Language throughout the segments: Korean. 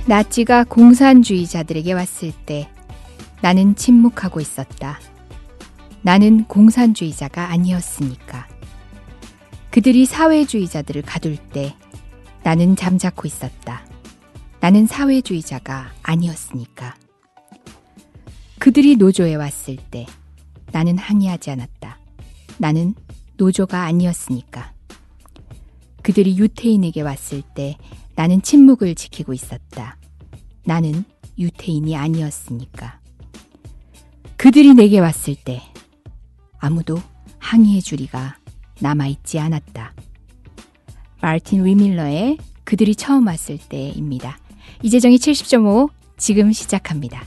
나치가 공산주의자들에게 왔을 때 나는 침묵하고 있었다. 나는 공산주의자가 아니었으니까. 그들이 사회주의자들을 가둘 때 나는 잠자코 있었다. 나는 사회주의자가 아니었으니까. 그들이 노조에 왔을 때 나는 항의하지 않았다. 나는 노조가 아니었으니까. 그들이 유태인에게 왔을 때 나는 침묵을 지키고 있었다. 나는 유태인이 아니었으니까. 그들이 내게 왔을 때 아무도 항의해 주리가 남아있지 않았다. 마르틴 위밀러의 그들이 처음 왔을 때입니다. 이재정의 70.5 지금 시작합니다.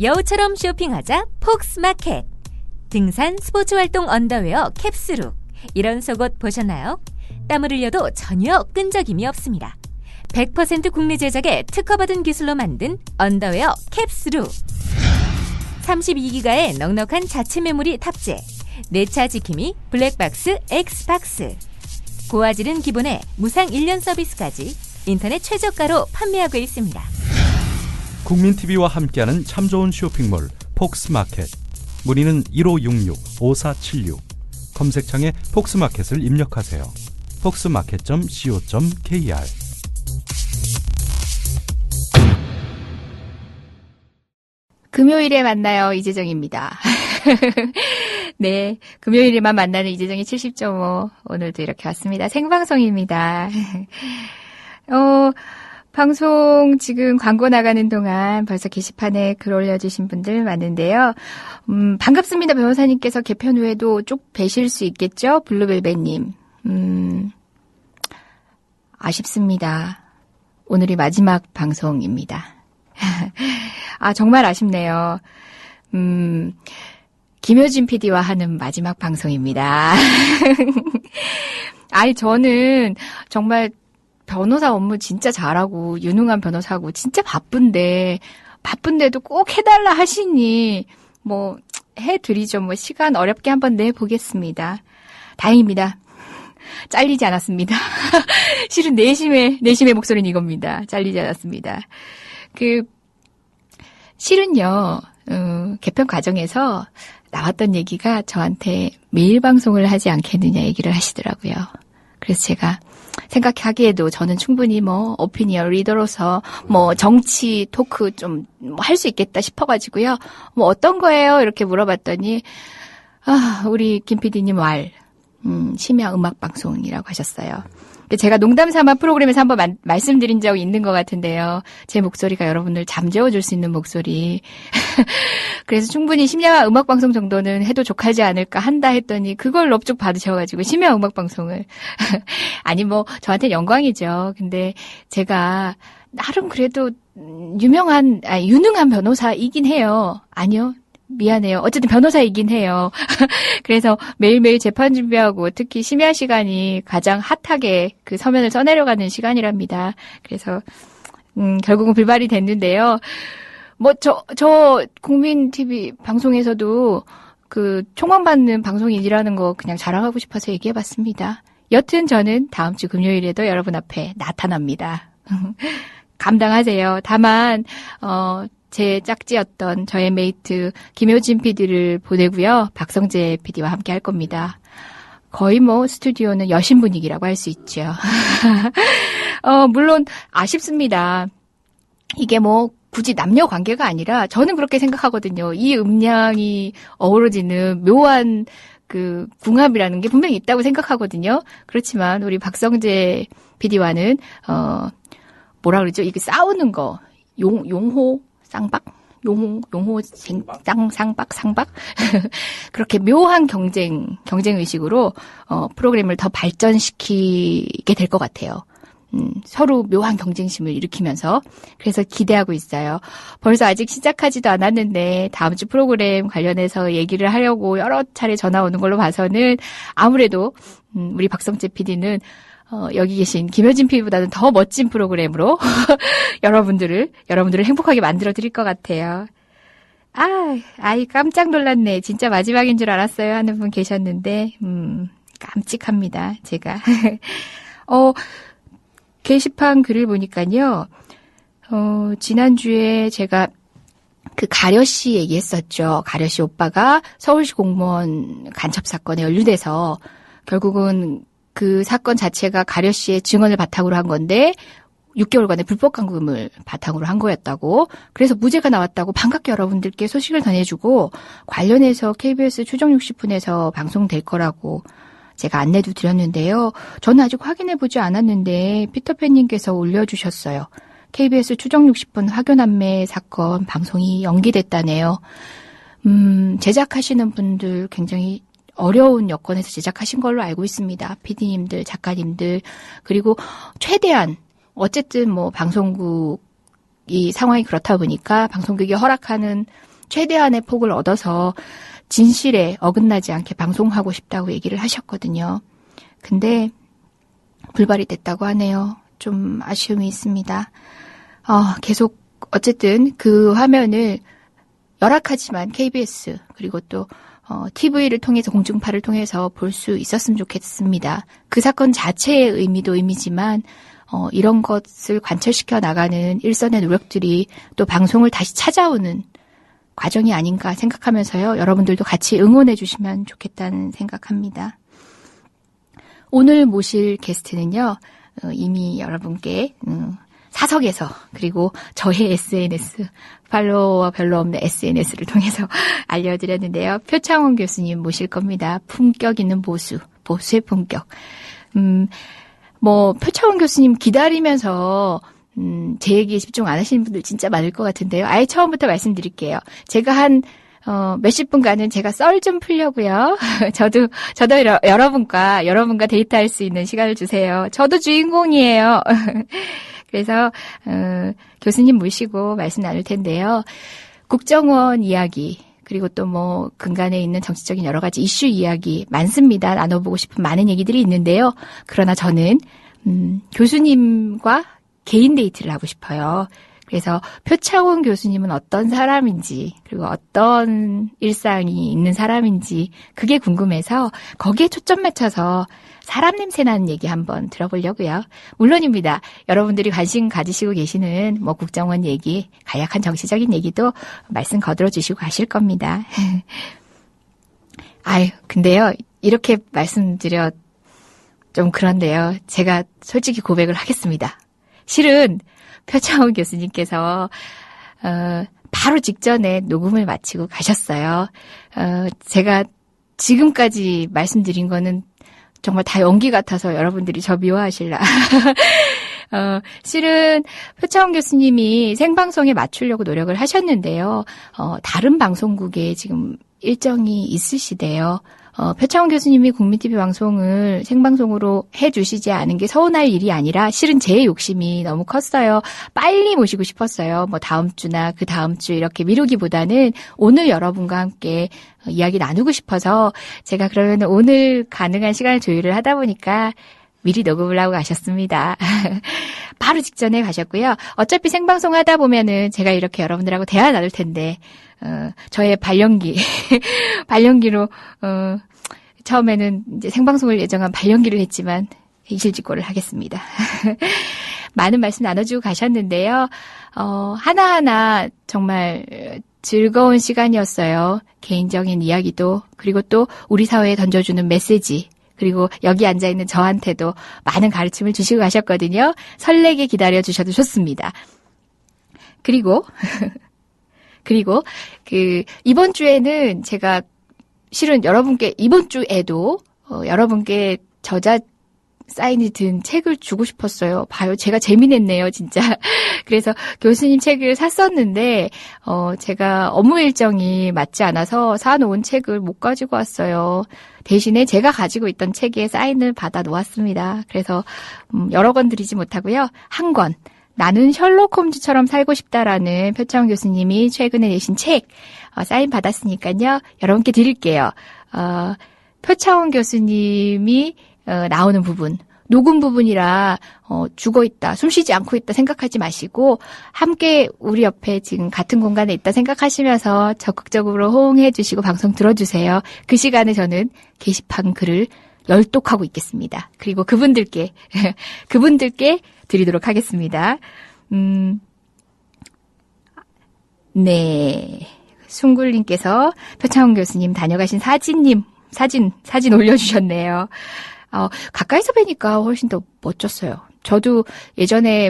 여우처럼 쇼핑하자 폭스마켓. 등산 스포츠활동 언더웨어 캡스룩. 이런 속옷 보셨나요? 땀을 흘려도 전혀 끈적임이 없습니다. 100% 국내 제작의 특허받은 기술로 만든 언더웨어 캡스룩. 32기가의 넉넉한 자체 메모리 탑재. 내차 지킴이 블랙박스 X박스. 고화질은 기본에 무상 1년 서비스까지 인터넷 최저가로 판매하고 있습니다. 국민TV와 함께하는 참 좋은 쇼핑몰 폭스마켓. 문의는 1566-5476. 검색창에 폭스마켓을 입력하세요. 폭스마켓.co.kr. 금요일에 만나요. 이재정입니다. 네, 금요일에만 만나는 이재정의 70.5 오늘도 이렇게 왔습니다. 생방송입니다. 방송 지금 광고 나가는 동안 벌써 게시판에 글 올려주신 분들 많은데요. 반갑습니다. 변호사님께서 개편 후에도 쭉 뵈실 수 있겠죠? 블루벨벳님. 아쉽습니다. 오늘이 마지막 방송입니다. 아, 정말 아쉽네요. 김효진 PD와 하는 마지막 방송입니다. 아니, 저는 정말 변호사 업무 진짜 잘하고 유능한 변호사고 진짜 바쁜데도 꼭 해달라 하시니 뭐 해드리죠. 뭐 시간 어렵게 한번 내보겠습니다. 다행입니다. 잘리지 않았습니다. 실은 내심의 목소리는 이겁니다. 잘리지 않았습니다. 실은요, 개편 과정에서 나왔던 얘기가 저한테 매일 방송을 하지 않겠느냐 얘기를 하시더라고요. 그래서 제가 생각하기에도 저는 충분히 오피니언 리더로서 정치 토크 좀 할 수 있겠다 싶어가지고요. 어떤 거예요? 이렇게 물어봤더니, 우리 김 PD님 심야 음악 방송이라고 하셨어요. 제가 농담 삼아 프로그램에서 한번 말씀드린 적이 있는 것 같은데요. 제 목소리가 여러분을 잠재워줄 수 있는 목소리. 그래서 충분히 심야 음악 방송 정도는 해도 족하지 않을까 한다 했더니 그걸 넙죽 받으셔가지고 심야 음악 방송을. 아니 저한테는 영광이죠. 근데 제가 나름 그래도 유능한 변호사이긴 해요. 아니요. 미안해요. 어쨌든 변호사이긴 해요. 그래서 매일매일 재판 준비하고 특히 심야 시간이 가장 핫하게 그 서면을 써내려가는 시간이랍니다. 그래서 결국은 불발이 됐는데요. 저 국민 TV 방송에서도 그 총망받는 방송인이라는 거 그냥 자랑하고 싶어서 얘기해봤습니다. 여튼 저는 다음 주 금요일에도 여러분 앞에 나타납니다. 감당하세요. 다만 제 짝지였던 저의 메이트 김효진 PD를 보내고요. 박성재 PD와 함께 할 겁니다. 거의 스튜디오는 여신 분위기라고 할 수 있죠. 물론 아쉽습니다. 이게 굳이 남녀 관계가 아니라 저는 그렇게 생각하거든요. 이 음량이 어우러지는 묘한 그 궁합이라는 게 분명히 있다고 생각하거든요. 그렇지만 우리 박성재 PD와는 뭐라 그러죠? 이게 싸우는 거 용호 쌍박 용호 쌍박 그렇게 묘한 경쟁 의식으로 프로그램을 더 발전시키게 될 것 같아요. 서로 묘한 경쟁심을 일으키면서 그래서 기대하고 있어요. 벌써 아직 시작하지도 않았는데 다음 주 프로그램 관련해서 얘기를 하려고 여러 차례 전화 오는 걸로 봐서는 아무래도 우리 박성재 PD는 여기 계신 김효진 PD보다는 더 멋진 프로그램으로 여러분들을 행복하게 만들어 드릴 것 같아요. 아이 깜짝 놀랐네. 진짜 마지막인 줄 알았어요 하는 분 계셨는데 깜찍합니다. 제가 게시판 글을 보니까요. 지난주에 제가 그 가려씨 얘기했었죠. 가려씨 오빠가 서울시 공무원 간첩 사건에 연루돼서 결국은 그 사건 자체가 가려씨의 증언을 바탕으로 한 건데 6개월간의 불법 감금을 바탕으로 한 거였다고. 그래서 무죄가 나왔다고 반갑게 여러분들께 소식을 전해주고 관련해서 KBS 추정 60분에서 방송될 거라고 제가 안내도 드렸는데요. 저는 아직 확인해보지 않았는데 피터팬님께서 올려주셨어요. KBS 추정 60분 화교남매 사건 방송이 연기됐다네요. 제작하시는 분들 굉장히 어려운 여건에서 제작하신 걸로 알고 있습니다. PD님들, 작가님들. 그리고 최대한 어쨌든 뭐 방송국이 상황이 그렇다 보니까 방송국이 허락하는 최대한의 폭을 얻어서 진실에 어긋나지 않게 방송하고 싶다고 얘기를 하셨거든요. 근데 불발이 됐다고 하네요. 좀 아쉬움이 있습니다. 계속 어쨌든 그 화면을 열악하지만 KBS 그리고 또 TV를 통해서 공중파를 통해서 볼 수 있었으면 좋겠습니다. 그 사건 자체의 의미도 의미지만 이런 것을 관철시켜 나가는 일선의 노력들이 또 방송을 다시 찾아오는 과정이 아닌가 생각하면서요. 여러분들도 같이 응원해 주시면 좋겠다는 생각합니다. 오늘 모실 게스트는요. 이미 여러분께 사석에서 그리고 저의 SNS, 팔로워가 별로 없는 SNS를 통해서 알려드렸는데요. 표창원 교수님 모실 겁니다. 품격 있는 보수의 품격. 표창원 교수님 기다리면서 제 얘기에 집중 안 하시는 분들 진짜 많을 것 같은데요. 아예 처음부터 말씀드릴게요. 제가 한 몇십 분간은 제가 썰 좀 풀려고요. 저도 여러분과 데이트할 수 있는 시간을 주세요. 저도 주인공이에요. 그래서 교수님 모시고 말씀 나눌 텐데요. 국정원 이야기 그리고 또 근간에 있는 정치적인 여러 가지 이슈 이야기 많습니다. 나눠보고 싶은 많은 얘기들이 있는데요. 그러나 저는 교수님과 개인 데이트를 하고 싶어요. 그래서 표창원 교수님은 어떤 사람인지 그리고 어떤 일상이 있는 사람인지 그게 궁금해서 거기에 초점 맞춰서 사람 냄새 나는 얘기 한번 들어보려고요. 물론입니다. 여러분들이 관심 가지시고 계시는 국정원 얘기, 간략한 정치적인 얘기도 말씀 거들어 주시고 가실 겁니다. 근데요. 이렇게 말씀드려 좀 그런데요. 제가 솔직히 고백을 하겠습니다. 실은 표창원 교수님께서 바로 직전에 녹음을 마치고 가셨어요. 제가 지금까지 말씀드린 거는 정말 다 연기 같아서 여러분들이 저 미워하실라. 실은 표창원 교수님이 생방송에 맞추려고 노력을 하셨는데요. 다른 방송국에 지금 일정이 있으시대요. 표창원 교수님이 국민TV 방송을 생방송으로 해주시지 않은 게 서운할 일이 아니라 실은 제 욕심이 너무 컸어요. 빨리 모시고 싶었어요. 다음 주나 그 다음 주 이렇게 미루기보다는 오늘 여러분과 함께 이야기 나누고 싶어서 제가 그러면 오늘 가능한 시간을 조율을 하다 보니까 미리 녹음을 하고 가셨습니다. 바로 직전에 가셨고요. 어차피 생방송 하다 보면은 제가 이렇게 여러분들하고 대화 나눌 텐데 저의 발연기로 처음에는 이제 생방송을 예정한 발연기를 했지만 이실직고를 하겠습니다. 많은 말씀 나눠주고 가셨는데요. 하나하나 정말 즐거운 시간이었어요. 개인적인 이야기도 그리고 또 우리 사회에 던져주는 메시지 그리고 여기 앉아있는 저한테도 많은 가르침을 주시고 가셨거든요. 설레게 기다려주셔도 좋습니다. 그리고 이번 주에는 제가 실은 여러분께 이번 주에도 여러분께 저자 사인이 든 책을 주고 싶었어요. 봐요. 제가 재미냈네요, 진짜. 그래서 교수님 책을 샀었는데, 제가 업무 일정이 맞지 않아서 사놓은 책을 못 가지고 왔어요. 대신에 제가 가지고 있던 책에 사인을 받아 놓았습니다. 그래서, 여러 권 드리지 못하고요. 한 권. 나는 셜록 홈즈처럼 살고 싶다라는 표창원 교수님이 최근에 내신 책, 사인 받았으니까요. 여러분께 드릴게요. 표창원 교수님이 나오는 부분, 녹음 부분이라 죽어있다, 숨쉬지 않고 있다 생각하지 마시고 함께 우리 옆에 지금 같은 공간에 있다 생각하시면서 적극적으로 호응해 주시고 방송 들어주세요. 그 시간에 저는 게시판 글을 열독하고 있겠습니다. 그리고 그분들께 드리도록 하겠습니다. 네. 숭굴님께서 표창원 교수님 다녀가신 사진 올려주셨네요. 가까이서 뵈니까 훨씬 더 멋졌어요. 저도 예전에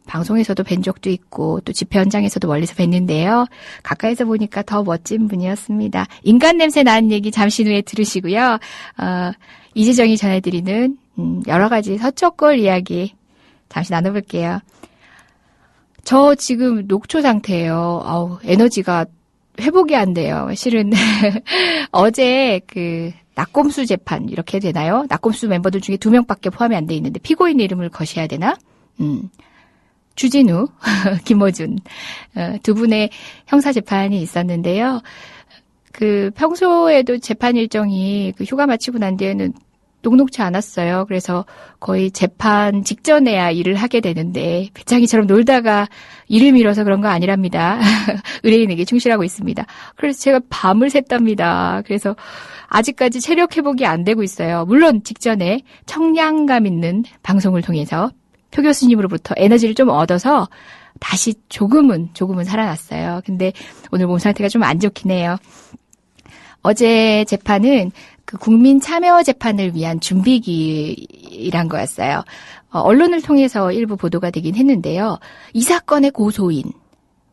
방송에서도 뵌 적도 있고 또 집회 현장에서도 멀리서 뵀는데요. 가까이서 보니까 더 멋진 분이었습니다. 인간 냄새 나는 얘기 잠시 후에 들으시고요. 이재정이 전해드리는 여러 가지 서초골 이야기 잠시 나눠볼게요. 저 지금 녹초 상태예요. 에너지가 회복이 안 돼요. 실은 어제 낙곰수 재판 이렇게 되나요? 낙곰수 멤버들 중에 2명밖에 포함이 안 돼 있는데 피고인 이름을 거셔야 되나? 주진우, 김어준 두 분의 형사 재판이 있었는데요. 평소에도 재판 일정이 휴가 마치고 난 뒤에는 녹록치 않았어요. 그래서 거의 재판 직전에야 일을 하게 되는데 배짱이처럼 놀다가 일을 미뤄서 그런 거 아니랍니다. 의뢰인에게 충실하고 있습니다. 그래서 제가 밤을 샜답니다. 그래서 아직까지 체력 회복이 안 되고 있어요. 물론 직전에 청량감 있는 방송을 통해서 표 교수님으로부터 에너지를 좀 얻어서 다시 조금은 살아났어요. 근데 오늘 몸 상태가 좀 안 좋긴 해요. 어제 재판은 국민 참여 재판을 위한 준비기란 거였어요. 언론을 통해서 일부 보도가 되긴 했는데요. 이 사건의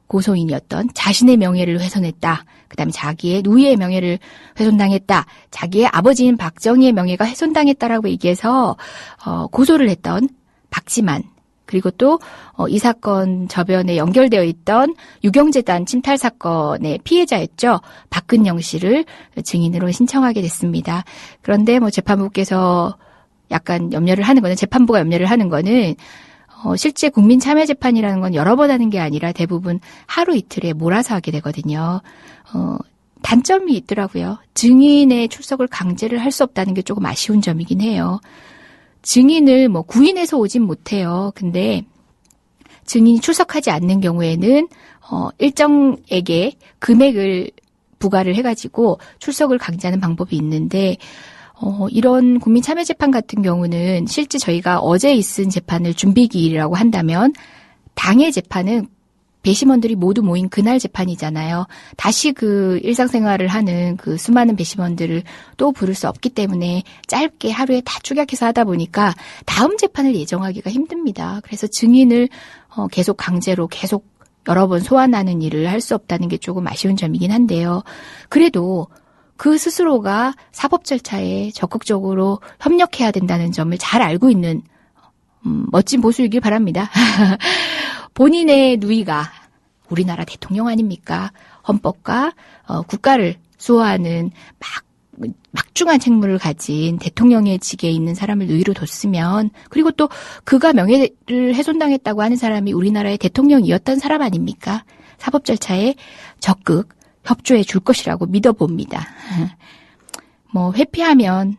고소인이었던 자신의 명예를 훼손했다. 그다음에 자기의 누이의 명예를 훼손당했다. 자기의 아버지인 박정희의 명예가 훼손당했다라고 얘기해서 고소를 했던 박지만, 그리고 또 이 사건 저변에 연결되어 있던 유경재단 침탈 사건의 피해자였죠. 박근영 씨를 증인으로 신청하게 됐습니다. 그런데 재판부께서 약간 재판부가 염려를 하는 거는 실제 국민 참여 재판이라는 건 여러 번 하는 게 아니라 대부분 하루 이틀에 몰아서 하게 되거든요. 단점이 있더라고요. 증인의 출석을 강제를 할 수 없다는 게 조금 아쉬운 점이긴 해요. 증인을 구인해서 오진 못해요. 근데 증인이 출석하지 않는 경우에는 일정액의 금액을 부과를 해가지고 출석을 강제하는 방법이 있는데 이런 국민참여재판 같은 경우는 실제 저희가 어제 있은 재판을 준비기일이라고 한다면 당의 재판은 배심원들이 모두 모인 그날 재판이잖아요. 다시 일상생활을 하는 수많은 배심원들을 또 부를 수 없기 때문에 짧게 하루에 다 축약해서 하다 보니까 다음 재판을 예정하기가 힘듭니다. 그래서 증인을 계속 강제로 여러 번 소환하는 일을 할 수 없다는 게 조금 아쉬운 점이긴 한데요. 그래도 그 스스로가 사법 절차에 적극적으로 협력해야 된다는 점을 잘 알고 있는 멋진 보수이길 바랍니다. 본인의 누이가 우리나라 대통령 아닙니까? 헌법과 국가를 수호하는 막중한 책무를 가진 대통령의 직에 있는 사람을 누이로 뒀으면, 그리고 또 그가 명예를 훼손당했다고 하는 사람이 우리나라의 대통령이었던 사람 아닙니까? 사법 절차에 적극 협조해 줄 것이라고 믿어봅니다. 회피하면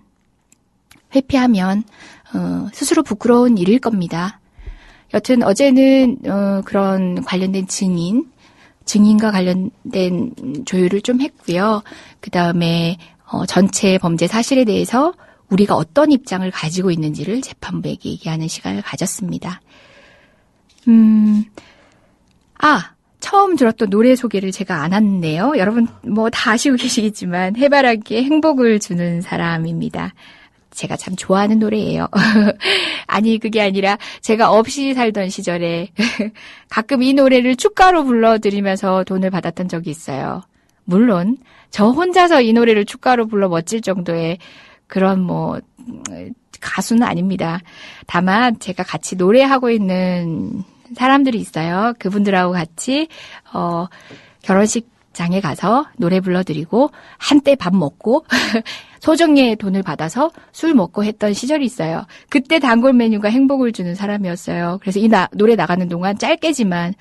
스스로 부끄러운 일일 겁니다. 여튼 어제는 그런 관련된 증인과 관련된 조율을 좀 했고요. 그다음에 전체 범죄 사실에 대해서 우리가 어떤 입장을 가지고 있는지를 재판부에게 얘기하는 시간을 가졌습니다. 처음 들었던 노래 소개를 제가 안 했네요. 여러분 다 아시고 계시겠지만 해바라기에 행복을 주는 사람입니다. 제가 참 좋아하는 노래예요. 아니, 그게 아니라 제가 없이 살던 시절에 가끔 이 노래를 축가로 불러드리면서 돈을 받았던 적이 있어요. 물론 저 혼자서 이 노래를 축가로 불러 멋질 정도의 그런 가수는 아닙니다. 다만 제가 같이 노래하고 있는 사람들이 있어요. 그분들하고 같이 결혼식장에 가서 노래 불러드리고 한때 밥 먹고 소정리의 돈을 받아서 술 먹고 했던 시절이 있어요. 그때 단골 메뉴가 행복을 주는 사람이었어요. 그래서 이 노래 나가는 동안 짧게지만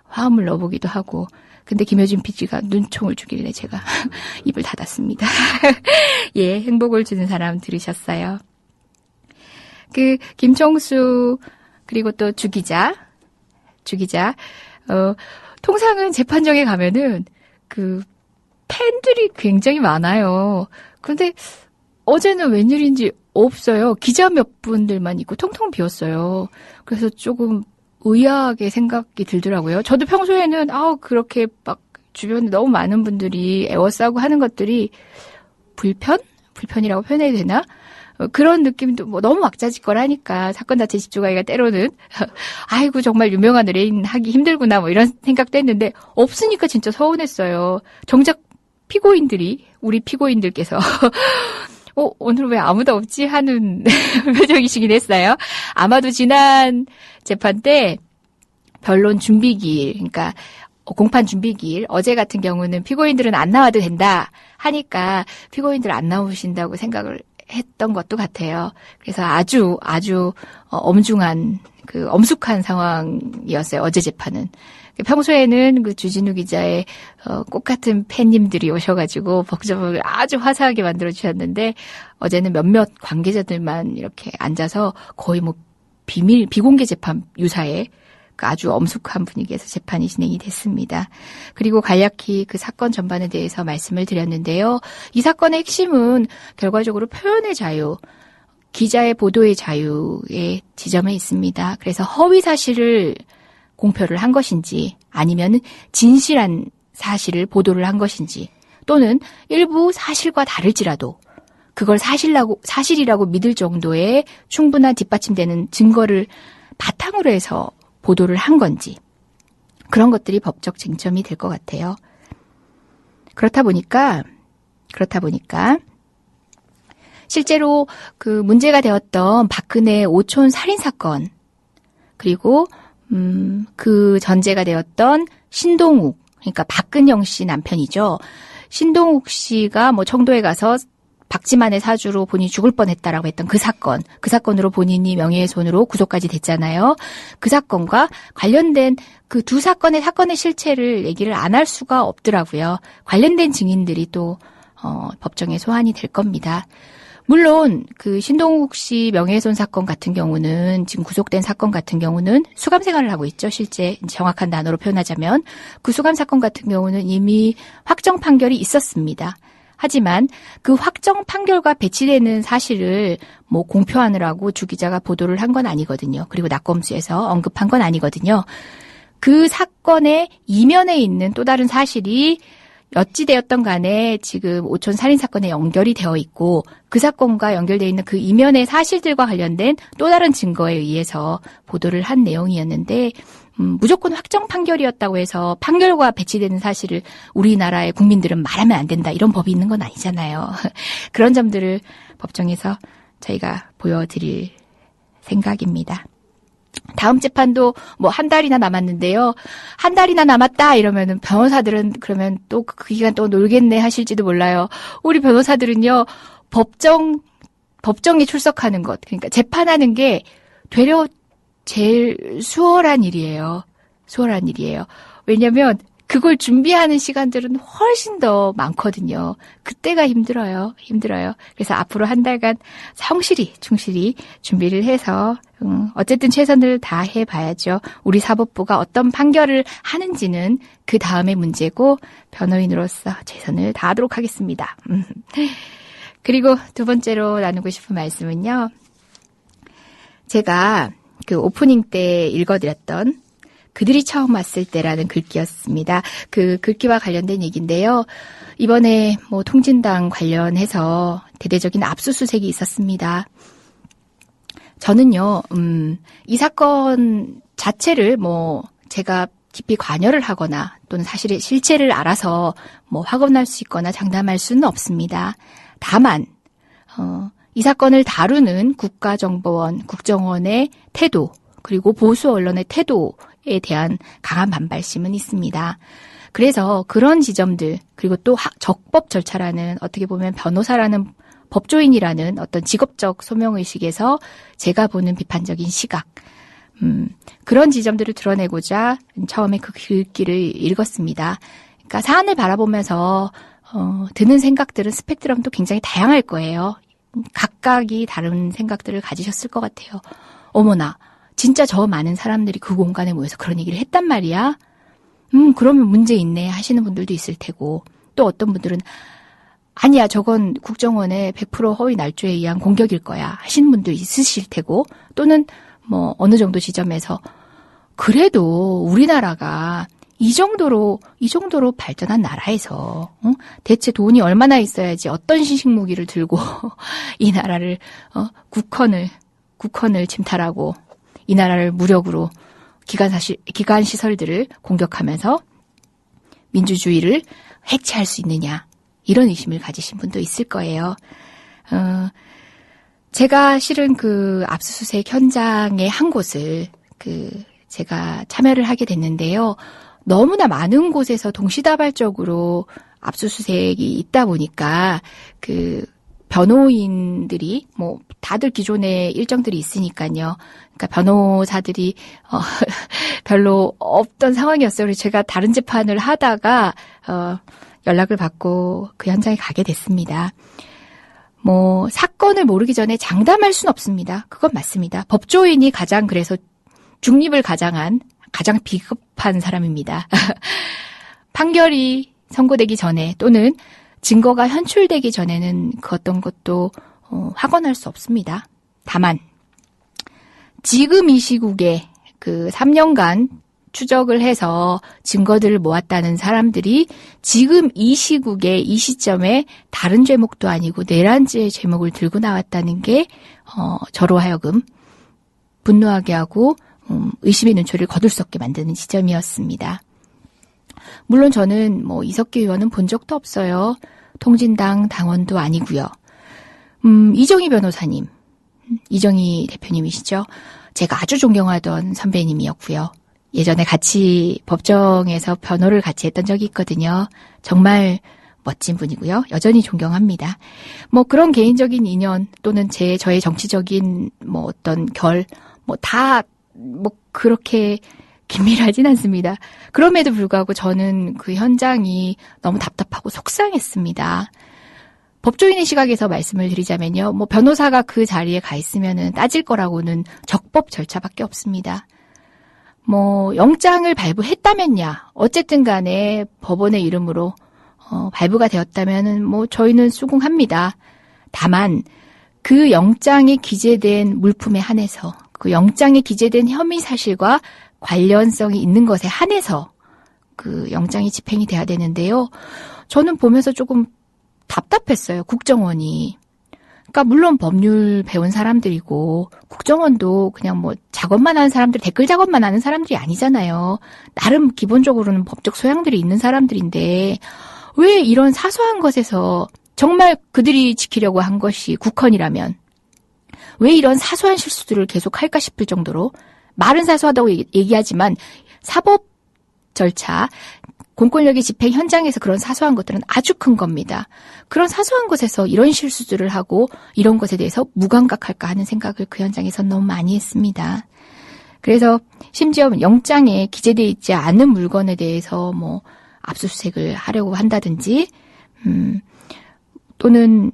화음을 넣어보기도 하고, 근데 김효진 PD가 눈총을 주길래 제가 입을 닫았습니다. 예, 행복을 주는 사람 들으셨어요. 김총수, 그리고 또 주 기자, 통상은 재판정에 가면은 팬들이 굉장히 많아요. 그런데 어제는 웬일인지 없어요. 기자 몇 분들만 있고 텅텅 비었어요. 그래서 조금 의아하게 생각이 들더라고요. 저도 평소에는 그렇게 막 주변에 너무 많은 분들이 에워싸고 하는 것들이 불편이라고 표현해야 되나? 그런 느낌도 너무 왁자지껄하니까 사건 자체 집중하기가 때로는 아이고 정말 유명한 의뢰인 하기 힘들구나 이런 생각도 했는데 없으니까 진짜 서운했어요. 정작 우리 피고인들께서 오늘 왜 아무도 없지 하는 표정이시긴 했어요. 아마도 지난 재판 때 변론 준비기일, 그러니까 공판 준비기일, 어제 같은 경우는 피고인들은 안 나와도 된다 하니까 피고인들 안 나오신다고 생각을 했던 것도 같아요. 그래서 아주 엄중한 엄숙한 상황이었어요. 어제 재판은. 평소에는 주진우 기자의 꽃 같은 팬님들이 오셔가지고 법정을 아주 화사하게 만들어 주셨는데 어제는 몇몇 관계자들만 이렇게 앉아서 거의 비공개 재판 유사의 아주 엄숙한 분위기에서 재판이 진행이 됐습니다. 그리고 간략히 그 사건 전반에 대해서 말씀을 드렸는데요. 이 사건의 핵심은 결과적으로 표현의 자유, 기자의 보도의 자유의 지점에 있습니다. 그래서 허위 사실을 공표를 한 것인지 아니면 진실한 사실을 보도를 한 것인지 또는 일부 사실과 다를지라도 그걸 사실이라고 믿을 정도의 충분한 뒷받침되는 증거를 바탕으로 해서 보도를 한 건지 그런 것들이 법적 쟁점이 될 것 같아요. 그렇다 보니까 실제로 문제가 되었던 박근혜 오촌 살인 사건 그리고 그 전제가 되었던 신동욱, 그러니까 박근영 씨 남편이죠. 신동욱 씨가 청도에 가서 박지만의 사주로 본인이 죽을 뻔했다라고 했던 그 사건으로 본인이 명예훼손으로 구속까지 됐잖아요. 그 사건과 관련된 그 두 사건의 실체를 얘기를 안 할 수가 없더라고요. 관련된 증인들이 또 법정에 소환이 될 겁니다. 물론 신동욱 씨 명예훼손 사건 같은 경우는 지금 구속된 사건 같은 경우는 수감 생활을 하고 있죠. 실제 정확한 단어로 표현하자면 그 수감 사건 같은 경우는 이미 확정 판결이 있었습니다. 하지만 그 확정 판결과 배치되는 사실을 공표하느라고 주 기자가 보도를 한 건 아니거든요. 그리고 낙검수에서 언급한 건 아니거든요. 그 사건의 이면에 있는 또 다른 사실이 어찌되었던 간에 지금 오촌 살인사건에 연결이 되어 있고 그 사건과 연결되어 있는 그 이면의 사실들과 관련된 또 다른 증거에 의해서 보도를 한 내용이었는데 무조건 확정 판결이었다고 해서 판결과 배치되는 사실을 우리나라의 국민들은 말하면 안 된다 이런 법이 있는 건 아니잖아요. 그런 점들을 법정에서 저희가 보여드릴 생각입니다. 다음 재판도 한 달이나 남았는데요. 한 달이나 남았다 이러면은 변호사들은 그러면 또 그 기간 또 놀겠네 하실지도 몰라요. 우리 변호사들은요. 법정에 출석하는 것, 그러니까 재판하는 게 되려 제일 수월한 일이에요. 왜냐면 그걸 준비하는 시간들은 훨씬 더 많거든요. 그때가 힘들어요. 그래서 앞으로 한 달간 성실히, 충실히 준비를 해서 어쨌든 최선을 다해 봐야죠. 우리 사법부가 어떤 판결을 하는지는 그 다음의 문제고 변호인으로서 최선을 다하도록 하겠습니다. 그리고 두 번째로 나누고 싶은 말씀은요. 제가 오프닝 때 읽어드렸던 그들이 처음 왔을 때라는 글귀였습니다. 그 글귀와 관련된 얘기인데요. 이번에 통진당 관련해서 대대적인 압수수색이 있었습니다. 저는요, 이 사건 자체를 제가 깊이 관여를 하거나 또는 사실의 실체를 알아서 뭐 확언할 수 있거나 장담할 수는 없습니다. 다만 이 사건을 다루는 국가정보원, 국정원의 태도 그리고 보수 언론의 태도에 대한 강한 반발심은 있습니다. 그래서 그런 지점들 그리고 또 적법 절차라는 어떻게 보면 변호사라는 법조인이라는 어떤 직업적 소명의식에서 제가 보는 비판적인 시각 그런 지점들을 드러내고자 처음에 그 글귀를 읽었습니다. 그러니까 사안을 바라보면서 드는 생각들은 스펙트럼도 굉장히 다양할 거예요. 각각이 다른 생각들을 가지셨을 것 같아요. 어머나, 진짜 저 많은 사람들이 그 공간에 모여서 그런 얘기를 했단 말이야? 그러면 문제 있네 하시는 분들도 있을 테고 또 어떤 분들은 아니야, 저건 국정원의 100% 허위 날조에 의한 공격일 거야 하시는 분도 있으실 테고 또는 뭐 어느 정도 지점에서 그래도 우리나라가 이 정도로 발전한 나라에서 대체 돈이 얼마나 있어야지 어떤 신식무기를 들고 이 나라를 국헌을 침탈하고 이 나라를 무력으로 기관 시설들을 공격하면서 민주주의를 해체할 수 있느냐 이런 의심을 가지신 분도 있을 거예요. 제가 실은 그 압수수색 현장의 한 곳을 제가 참여를 하게 됐는데요. 너무나 많은 곳에서 동시다발적으로 압수수색이 있다 보니까 그 변호인들이 뭐 다들 기존의 일정들이 있으니까요. 그러니까 변호사들이 별로 없던 상황이었어요. 그래서 제가 다른 재판을 하다가 연락을 받고 그 현장에 가게 됐습니다. 뭐 사건을 모르기 전에 장담할 수는 없습니다. 그건 맞습니다. 법조인이 그래서 중립을 가장 비겁한 사람입니다. 판결이 선고되기 전에 또는 증거가 현출되기 전에는 그 어떤 것도 확언할 수 없습니다. 다만 지금 이 시국에 그 3년간 추적을 해서 증거들을 모았다는 사람들이 지금 이 시국에 이 시점에 다른 제목도 아니고 내란죄의 제목을 들고 나왔다는 게 저로 하여금 분노하게 하고 의심의 눈초리를 거둘 수 없게 만드는 지점이었습니다. 물론 저는 뭐 이석기 의원은 본 적도 없어요. 통진당 당원도 아니고요. 이정희 변호사님, 이정희 대표님이시죠. 제가 아주 존경하던 선배님이었고요. 예전에 같이 법정에서 변호를 같이 했던 적이 있거든요. 정말 멋진 분이고요. 여전히 존경합니다. 뭐 그런 개인적인 인연 또는 저의 정치적인 뭐 어떤 다 그렇게 긴밀하진 않습니다. 그럼에도 불구하고 저는 그 현장이 너무 답답하고 속상했습니다. 법조인의 시각에서 말씀을 드리자면요. 뭐 변호사가 그 자리에 가 있으면은 따질 거라고는 적법 절차밖에 없습니다. 뭐 영장을 발부했다면야 어쨌든 간에 법원의 이름으로 발부가 되었다면은 뭐 저희는 수긍합니다. 다만 그 영장에 기재된 물품에 한해서 그 영장에 기재된 혐의 사실과 관련성이 있는 것에 한해서 그 영장이 집행이 돼야 되는데요. 저는 보면서 조금 답답했어요. 국정원이. 그러니까 물론 법률 배운 사람들이고 국정원도 그냥 뭐 작업만 하는 사람들, 댓글 작업만 하는 사람들이 아니잖아요. 나름 기본적으로는 법적 소양들이 있는 사람들인데 왜 이런 사소한 것에서 정말 그들이 지키려고 한 것이 국헌이라면 왜 이런 사소한 실수들을 계속할까 싶을 정도로 말은 사소하다고 얘기하지만 사법 절차, 공권력의 집행 현장에서 그런 사소한 것들은 아주 큰 겁니다. 그런 사소한 것에서 이런 실수들을 하고 이런 것에 대해서 무감각할까 하는 생각을 그 현장에서 너무 많이 했습니다. 그래서 심지어 영장에 기재되어 있지 않은 물건에 대해서 뭐 압수수색을 하려고 한다든지 또는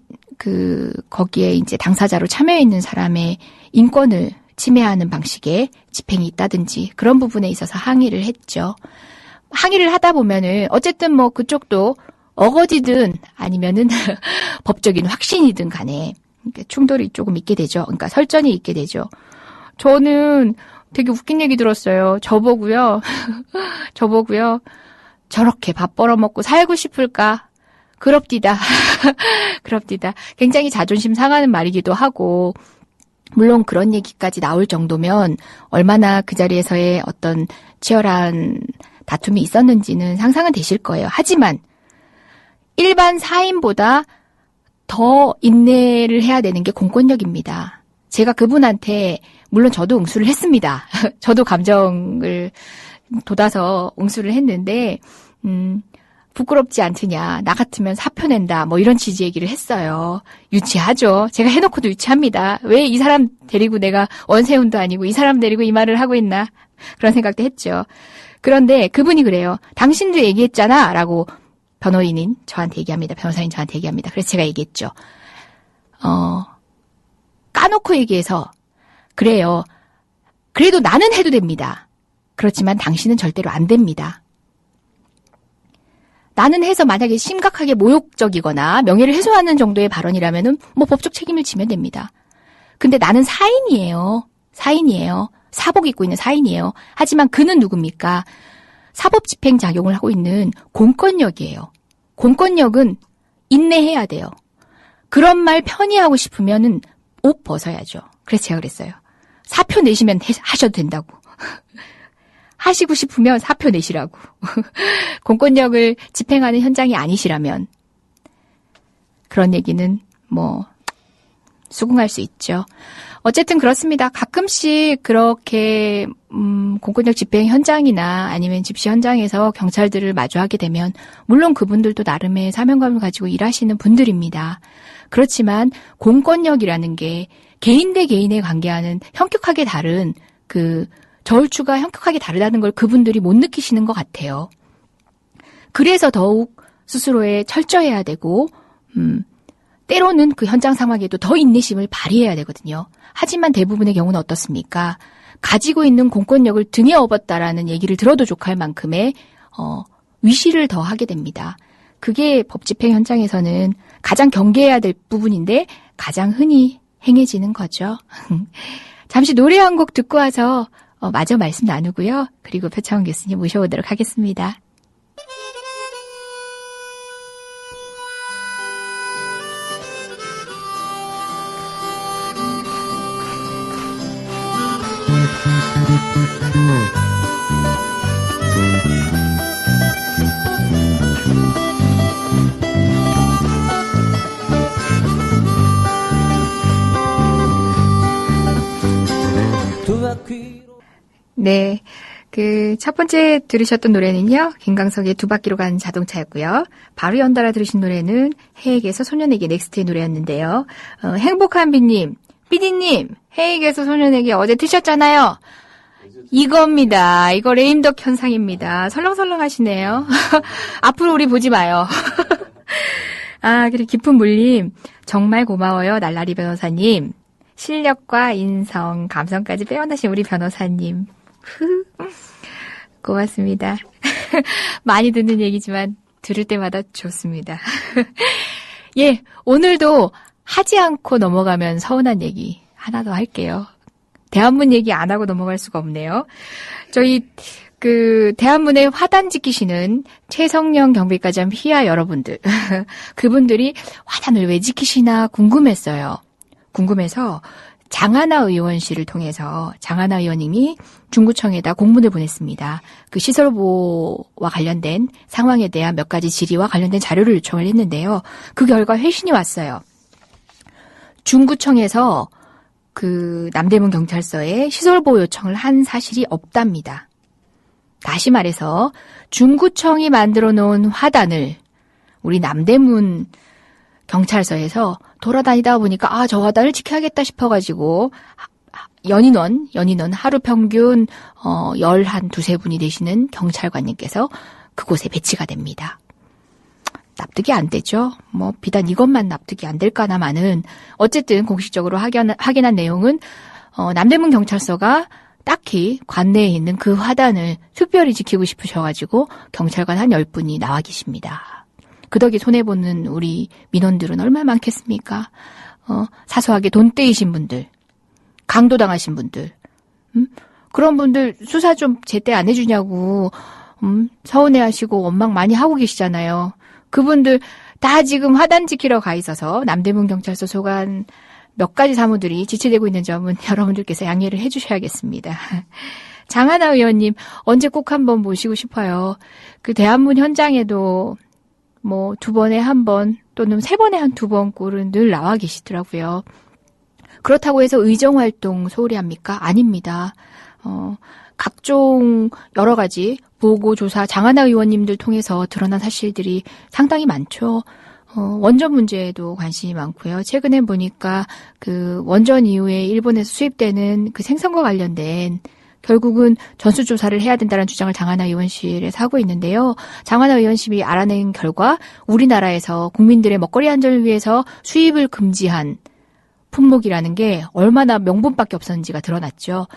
거기에 이제 당사자로 참여해 있는 사람의 인권을 침해하는 방식의 집행이 있다든지 그런 부분에 있어서 항의를 했죠. 항의를 하다 보면은 어쨌든 뭐 그쪽도 어거지든 아니면은 법적인 확신이든 간에 충돌이 조금 있게 되죠. 그러니까 설전이 있게 되죠. 저는 되게 웃긴 얘기 들었어요. 저보고요. 저렇게 밥 벌어먹고 살고 싶을까? 그럽디다. 그럽디다. 굉장히 자존심 상하는 말이기도 하고 물론 그런 얘기까지 나올 정도면 얼마나 그 자리에서의 어떤 치열한 다툼이 있었는지는 상상은 되실 거예요. 하지만 일반 사인보다 더 인내를 해야 되는 게 공권력입니다. 제가 그분한테 물론 저도 응수를 했습니다. 저도 감정을 돋아서 응수를 했는데 부끄럽지 않느냐, 나 같으면 사표 낸다, 뭐 이런 취지 얘기를 했어요. 유치하죠. 제가 해놓고도 유치합니다. 왜 이 사람 데리고 내가 원세훈도 아니고 이 사람 데리고 이 말을 하고 있나, 그런 생각도 했죠. 그런데 그분이 그래요. 당신도 얘기했잖아 라고 변호사인 저한테 얘기합니다. 그래서 제가 얘기했죠. 까놓고 얘기해서 그래요. 그래도 나는 해도 됩니다. 그렇지만 당신은 절대로 안 됩니다. 나는 해서 만약에 심각하게 모욕적이거나 명예를 훼손하는 정도의 발언이라면은 뭐 법적 책임을 지면 됩니다. 근데 나는 사인이에요. 사복 입고 있는 사인이에요. 하지만 그는 누굽니까? 사법 집행 작용을 하고 있는 공권력이에요. 공권력은 인내해야 돼요. 그런 말 편히 하고 싶으면은 옷 벗어야죠. 그래서 제가 그랬어요. 사표 내시면 하셔도 된다고. 하시고 싶으면 사표 내시라고. 공권력을 집행하는 현장이 아니시라면 그런 얘기는 뭐 수긍할 수 있죠. 어쨌든 그렇습니다. 가끔씩 그렇게 공권력 집행 현장이나 아니면 집시 현장에서 경찰들을 마주하게 되면 물론 그분들도 나름의 사명감을 가지고 일하시는 분들입니다. 그렇지만 공권력이라는 게 개인 대 개인의 관계와는 현격하게 다른 저울추가 현격하게 다르다는 걸 그분들이 못 느끼시는 것 같아요. 그래서 더욱 스스로에 철저해야 되고 때로는 그 현장 상황에도 더 인내심을 발휘해야 되거든요. 하지만 대부분의 경우는 어떻습니까? 가지고 있는 공권력을 등에 업었다라는 얘기를 들어도 족할 만큼의 위시를 더 하게 됩니다. 그게 법 집행 현장에서는 가장 경계해야 될 부분인데 가장 흔히 행해지는 거죠. 잠시 노래 한 곡 듣고 와서 마저 말씀 나누고요. 그리고 표창원 교수님 모셔보도록 하겠습니다. 네. 첫 번째 들으셨던 노래는요, 김광석의 두 바퀴로 가는 자동차였고요. 바로 연달아 들으신 노래는 해액에서 소년에게 넥스트의 노래였는데요. 행복한 삐디님, 해액에서 소년에게 어제 트셨잖아요. 이겁니다. 이거 레임덕 현상입니다. 설렁설렁 하시네요. 앞으로 우리 보지 마요. 그리고 깊은 물림, 정말 고마워요, 날라리 변호사님. 실력과 인성, 감성까지 빼어나신 우리 변호사님. 고맙습니다. 많이 듣는 얘기지만 들을 때마다 좋습니다. 예, 오늘도 하지 않고 넘어가면 서운한 얘기 하나 더 할게요. 대한문 얘기 안 하고 넘어갈 수가 없네요. 저희 대한문에 화단 지키시는 최성령 경비과장 휘하 여러분들, 그분들이 화단을 왜 지키시나 궁금했어요. 궁금해서 장하나 의원실을 통해서 장하나 의원님이 중구청에다 공문을 보냈습니다. 그 시설보호와 관련된 상황에 대한 몇 가지 질의와 관련된 자료를 요청을 했는데요. 그 결과 회신이 왔어요. 중구청에서 남대문 경찰서에 시설보호 요청을 한 사실이 없답니다. 다시 말해서 중구청이 만들어 놓은 화단을 우리 남대문 경찰서에서 돌아다니다 보니까 저 화단을 지켜야겠다 싶어가지고 연인원 하루 평균 12-13분이 되시는 경찰관님께서 그곳에 배치가 됩니다. 납득이 안 되죠. 비단 이것만 납득이 안 될까나마는 어쨌든 공식적으로 확인한 내용은 남대문 경찰서가 딱히 관내에 있는 그 화단을 특별히 지키고 싶으셔가지고 경찰관 한 10분이 나와 계십니다. 그 덕에 손해보는 우리 민원들은 얼마나 많겠습니까? 사소하게 돈 떼이신 분들, 강도당하신 분들, 그런 분들 수사 좀 제때 안 해주냐고 서운해하시고 원망 많이 하고 계시잖아요. 그분들 다 지금 화단 지키러 가 있어서 남대문 경찰서 소관 몇 가지 사무들이 지체되고 있는 점은 여러분들께서 양해를 해주셔야겠습니다. 장하나 의원님 언제 꼭 한번 모시고 싶어요. 그 대한문 현장에도 뭐 2번에 1번 또는 3번에 한 2번 꼴은 늘 나와 계시더라고요. 그렇다고 해서 의정활동 소홀히 합니까? 아닙니다. 각종 여러 가지 보고 조사 장하나 의원님들 통해서 드러난 사실들이 상당히 많죠. 원전 문제에도 관심이 많고요. 최근에 보니까 그 원전 이후에 일본에서 수입되는 그 생선과 관련된 결국은 전수조사를 해야 된다는 주장을 장하나 의원실에서 하고 있는데요. 장하나 의원실이 알아낸 결과 우리나라에서 국민들의 먹거리 안전을 위해서 수입을 금지한 품목이라는 게 얼마나 명분밖에 없었는지가 드러났죠.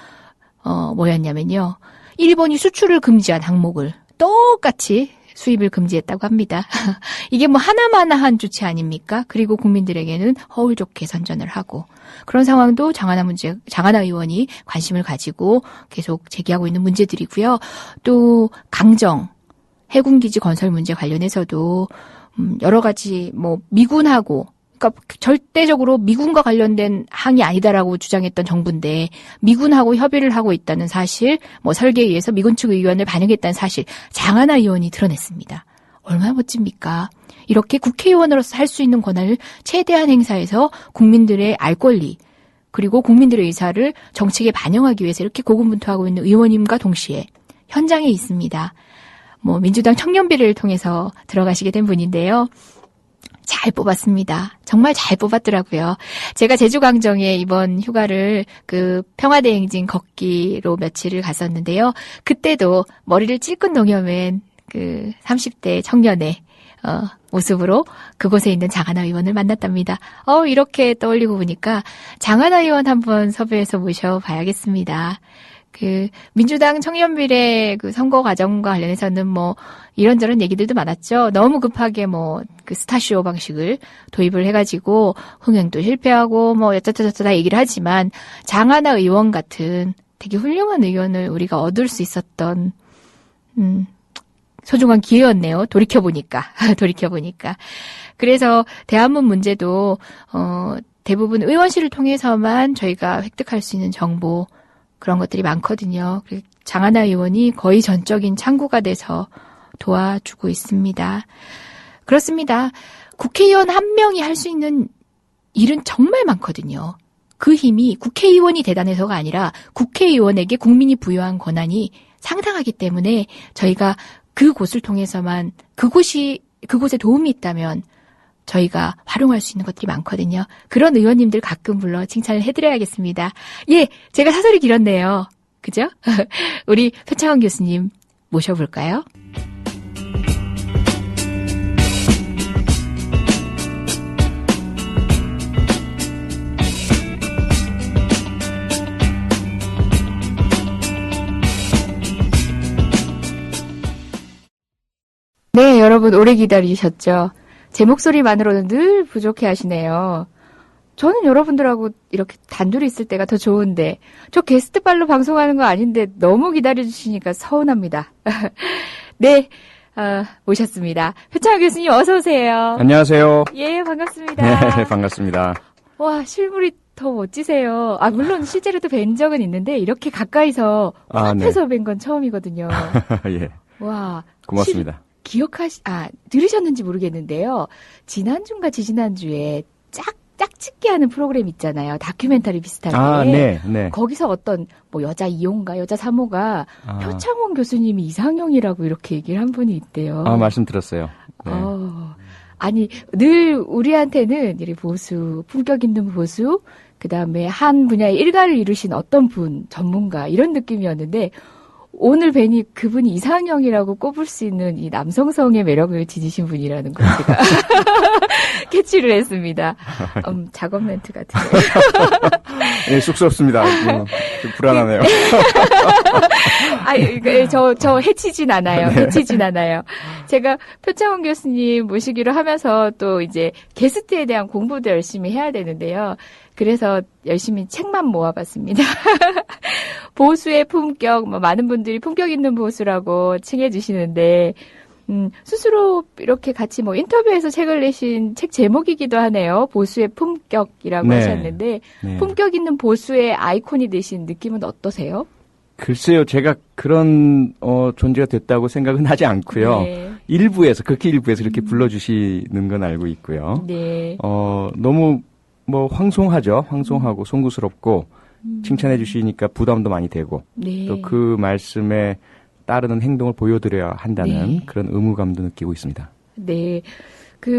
뭐였냐면요. 일본이 수출을 금지한 항목을 똑같이 수입을 금지했다고 합니다. 이게 뭐 하나마나한 조치 아닙니까? 그리고 국민들에게는 허울 좋게 선전을 하고 그런 상황도 장하나 의원이 관심을 가지고 계속 제기하고 있는 문제들이고요. 또 강정 해군기지 건설 문제 관련해서도 여러 가지 뭐 미군하고 그러니까 절대적으로 미군과 관련된 항이 아니다라고 주장했던 정부인데 미군하고 협의를 하고 있다는 사실, 뭐 설계에 의해서 미군 측 의견을 반영했다는 사실 장하나 의원이 드러냈습니다. 얼마나 멋집니까? 이렇게 국회의원으로서 할 수 있는 권한을 최대한 행사해서 국민들의 알 권리 그리고 국민들의 의사를 정책에 반영하기 위해서 이렇게 고군분투하고 있는 의원님과 동시에 현장에 있습니다. 뭐 민주당 청년비를 통해서 들어가시게 된 분인데요. 잘 뽑았습니다. 정말 잘 뽑았더라고요. 제가 제주광정에 이번 휴가를 그 평화대행진 걷기로 며칠을 갔었는데요. 그때도 머리를 찔끈 농여맨 그 30대 청년의 모습으로 그곳에 있는 장하나 의원을 만났답니다. 이렇게 떠올리고 보니까 장하나 의원 한번 섭외해서 모셔봐야겠습니다. 그 민주당 청년비례 그 선거 과정과 관련해서는 뭐 이런저런 얘기들도 많았죠. 너무 급하게 뭐 그 스타쇼 방식을 도입을 해가지고 흥행도 실패하고 뭐 여쩌저쩌다 얘기를 하지만 장하나 의원 같은 되게 훌륭한 의원을 우리가 얻을 수 있었던 소중한 기회였네요. 돌이켜보니까. 그래서 대한문 문제도 대부분 의원실을 통해서만 저희가 획득할 수 있는 정보 그런 것들이 많거든요. 장하나 의원이 거의 전적인 창구가 돼서 도와주고 있습니다. 그렇습니다. 국회의원 한 명이 할 수 있는 일은 정말 많거든요. 그 힘이 국회의원이 대단해서가 아니라 국회의원에게 국민이 부여한 권한이 상당하기 때문에 저희가 그곳을 통해서만 그곳에 도움이 있다면 저희가 활용할 수 있는 것들이 많거든요. 그런 의원님들 가끔 불러 칭찬을 해드려야겠습니다. 예, 제가 사설이 길었네요. 그죠? 우리 표창원 교수님 모셔볼까요? 네, 여러분 오래 기다리셨죠? 제 목소리만으로는 늘 부족해 하시네요. 저는 여러분들하고 이렇게 단둘이 있을 때가 더 좋은데 저 게스트발로 방송하는 거 아닌데 너무 기다려주시니까 서운합니다. 네, 모셨습니다. 표창원 교수님 어서 오세요. 안녕하세요. 예, 반갑습니다. 네, 반갑습니다. 와, 실물이 더 멋지세요. 물론 실제로도 뵌 적은 있는데 이렇게 가까이서 앞에서 뵌 건 처음이거든요. 예. 와, 고맙습니다. 들으셨는지 모르겠는데요. 지난주인가 지지난주에 짝짓기 하는 프로그램 있잖아요. 다큐멘터리 비슷하게. 네. 거기서 어떤 뭐 여자 2호인가 여자 3호가 표창원 교수님이 이상형이라고 이렇게 얘기를 한 분이 있대요. 말씀 들었어요. 네. 아니, 늘 우리한테는 이 보수, 품격 있는 보수, 그 다음에 한 분야의 일가를 이루신 어떤 분, 전문가, 이런 느낌이었는데, 오늘 뵈니 그분이 이상형이라고 꼽을 수 있는 이 남성성의 매력을 지니신 분이라는 걸 제가 캐치를 했습니다. 작업 멘트 같은데. 네, 쑥스럽습니다. 좀 불안하네요. 저 해치진 않아요. 네. 해치진 않아요. 제가 표창원 교수님 모시기로 하면서 또 이제 게스트에 대한 공부도 열심히 해야 되는데요. 그래서 열심히 책만 모아봤습니다. 보수의 품격, 많은 분들이 품격 있는 보수라고 칭해주시는데, 스스로 이렇게 같이 인터뷰에서 책을 내신 책 제목이기도 하네요. 보수의 품격이라고 하셨는데, 품격 있는 보수의 아이콘이 되신 느낌은 어떠세요? 글쎄요, 제가 그런 존재가 됐다고 생각은 하지 않고요. 네. 극히 일부에서 그렇게 불러주시는 건 알고 있고요. 네. 너무 뭐 황송하고 송구스럽고 칭찬해 주시니까 부담도 많이 되고 네. 또 그 말씀에 따르는 행동을 보여드려야 한다는 네. 그런 의무감도 느끼고 있습니다. 네.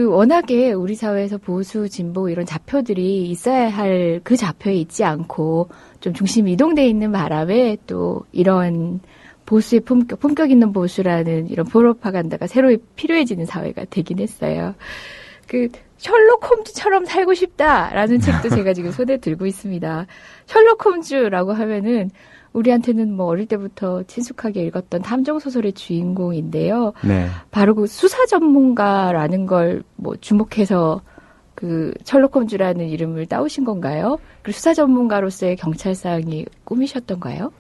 워낙에 우리 사회에서 보수, 진보 이런 좌표들이 있어야 할 그 좌표에 있지 않고 좀 중심이 이동돼 있는 바람에 또 이런 보수의 품격 있는 보수라는 이런 프로파간다가 새로 필요해지는 사회가 되긴 했어요. 셜록 홈즈처럼 살고 싶다라는 책도 제가 지금 손에 들고 있습니다. 셜록 홈즈라고 하면은 우리한테는 뭐 어릴 때부터 친숙하게 읽었던 탐정소설의 주인공인데요. 네. 바로 그 수사 전문가라는 걸 뭐 주목해서 셜록 홈즈라는 이름을 따오신 건가요? 그리고 수사 전문가로서의 경찰상이 꿈이셨던가요?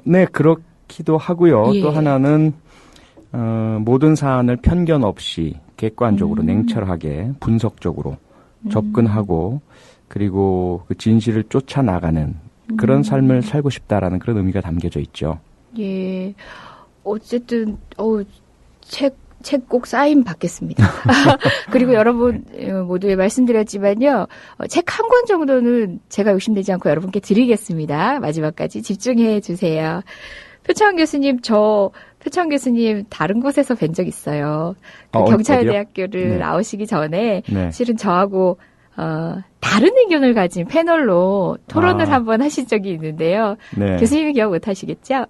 네, 그렇기도 하고요. 예. 또 하나는 모든 사안을 편견 없이 객관적으로 냉철하게 분석적으로 접근하고 그리고 그 진실을 쫓아나가는 그런 삶을 살고 싶다라는 그런 의미가 담겨져 있죠. 예. 어쨌든 책 꼭 사인 받겠습니다. 그리고 여러분 모두에 말씀드렸지만요. 책 한 권 정도는 제가 욕심내지 않고 여러분께 드리겠습니다. 마지막까지 집중해 주세요. 표창원 교수님 다른 곳에서 뵌 적 있어요. 경찰대학교를 네. 나오시기 전에 네. 실은 저하고 다른 의견을 가진 패널로 토론을 한번 하신 적이 있는데요. 네. 교수님이 기억 못 하시겠죠?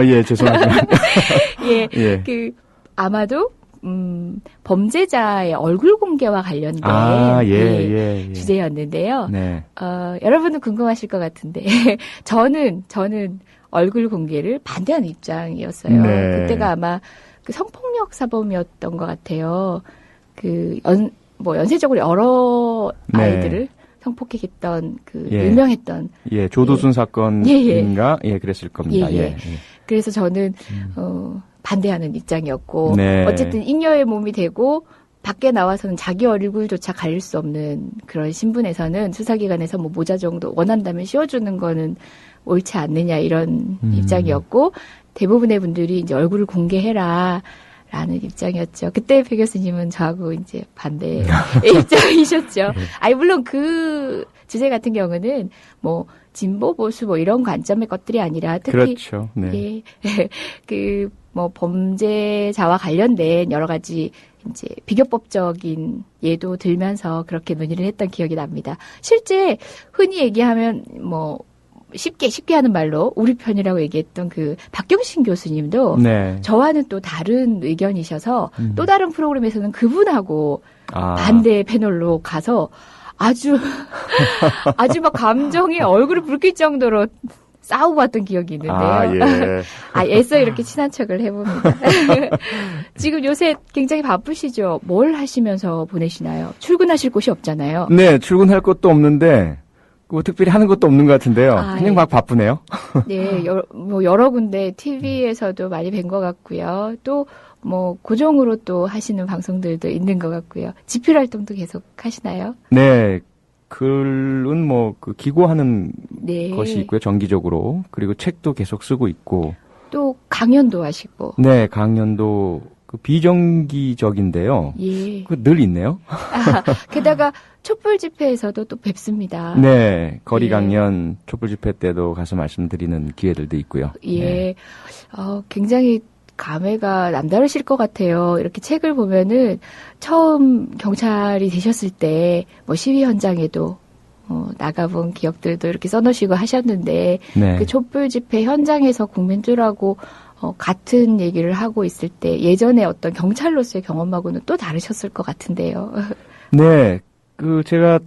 예, 죄송합니다. 예, 예. 아마도 범죄자의 얼굴 공개와 관련된 예. 주제였는데요. 네. 여러분은 궁금하실 것 같은데 저는 얼굴 공개를 반대하는 입장이었어요. 네. 그때가 아마 성폭력 사범이었던 것 같아요. 연쇄적으로 여러 네. 아이들을 성폭행했던 예. 유명했던 조도순 사건인가? 예, 그랬을 겁니다. 예. 그래서 저는 반대하는 입장이었고 네. 어쨌든 잉여의 몸이 되고 밖에 나와서는 자기 얼굴조차 가릴 수 없는 그런 신분에서는 수사기관에서 뭐 모자 정도 원한다면 씌워주는 거는 옳지 않느냐 이런 입장이었고 대부분의 분들이 이제 얼굴을 공개해라. 라는 입장이었죠. 그때 배 교수님은 저하고 이제 반대 입장이셨죠. 물론 그 주제 같은 경우는 뭐 진보 보수 뭐 이런 관점의 것들이 아니라 특히 그렇죠. 네. 범죄자와 관련된 여러 가지 이제 비교법적인 예도 들면서 그렇게 논의를 했던 기억이 납니다. 실제 흔히 얘기하면 쉽게 하는 말로 우리 편이라고 얘기했던 박경신 교수님도 네. 저와는 또 다른 의견이셔서 또 다른 프로그램에서는 그분하고 반대 패널로 가서 아주 막 감정이 얼굴을 붉힐 정도로 싸우고 왔던 기억이 있는데요. 애써 이렇게 친한 척을 해봅니다. 지금 요새 굉장히 바쁘시죠? 뭘 하시면서 보내시나요? 출근하실 곳이 없잖아요. 네, 출근할 것도 없는데 특별히 하는 것도 없는 것 같은데요. 그냥 막 바쁘네요. 네, 여러 군데 TV에서도 많이 뵌 것 같고요. 또 고정으로 또 하시는 방송들도 있는 것 같고요. 집필 활동도 계속 하시나요? 네, 글은 기고하는 네. 것이 있고요. 정기적으로. 그리고 책도 계속 쓰고 있고. 또 강연도 하시고. 네, 강연도 비정기적인데요. 예. 늘 있네요. 게다가 촛불 집회에서도 또 뵙습니다. 네, 거리 강연, 촛불 집회 때도 가서 말씀드리는 기회들도 있고요. 예. 네. 굉장히 감회가 남다르실 것 같아요. 이렇게 책을 보면은 처음 경찰이 되셨을 때 시위 현장에도 나가본 기억들도 이렇게 써놓으시고 하셨는데 네. 그 촛불 집회 현장에서 국민들하고 같은 얘기를 하고 있을 때 예전에 어떤 경찰로서의 경험하고는 또 다르셨을 것 같은데요. 네, 제가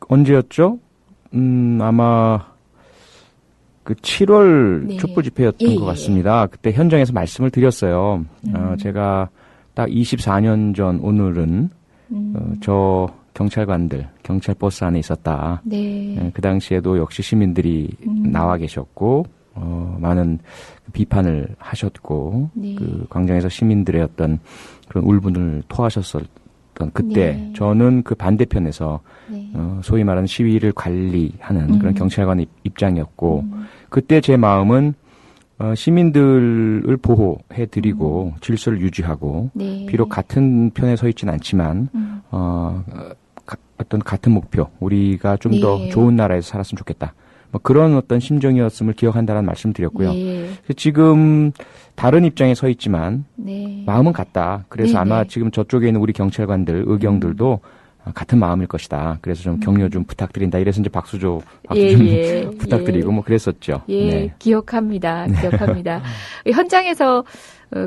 언제였죠? 아마 7월 네. 촛불 집회였던 것 같습니다. 그때 현장에서 말씀을 드렸어요. 제가 딱 24년 전 오늘은 저 경찰관들, 경찰버스 안에 있었다. 네. 그 당시에도 역시 시민들이 나와 계셨고 많은 비판을 하셨고 네. 광장에서 시민들의 어떤 그런 울분을 토하셨을 있었던 그때 네. 저는 그 반대편에서 네. 소위 말하는 시위를 관리하는 그런 경찰관의 입장이었고 음. 그때 제 마음은 시민들을 보호해드리고 질서를 유지하고 네. 비록 같은 편에 서 있지는 않지만 어떤 같은 목표 우리가 좀 더 네. 좋은 나라에서 살았으면 좋겠다. 뭐 그런 어떤 심정이었음을 기억한다는 말씀드렸고요. 네. 지금 다른 입장에 서 있지만 네. 마음은 같다. 그래서 네네. 아마 지금 저쪽에 있는 우리 경찰관들, 의경들도 같은 마음일 것이다. 그래서 좀 격려 좀 부탁드린다. 이래서 이제 박수 좀 부탁드리고 뭐 그랬었죠. 예, 네. 기억합니다. 기억합니다. 현장에서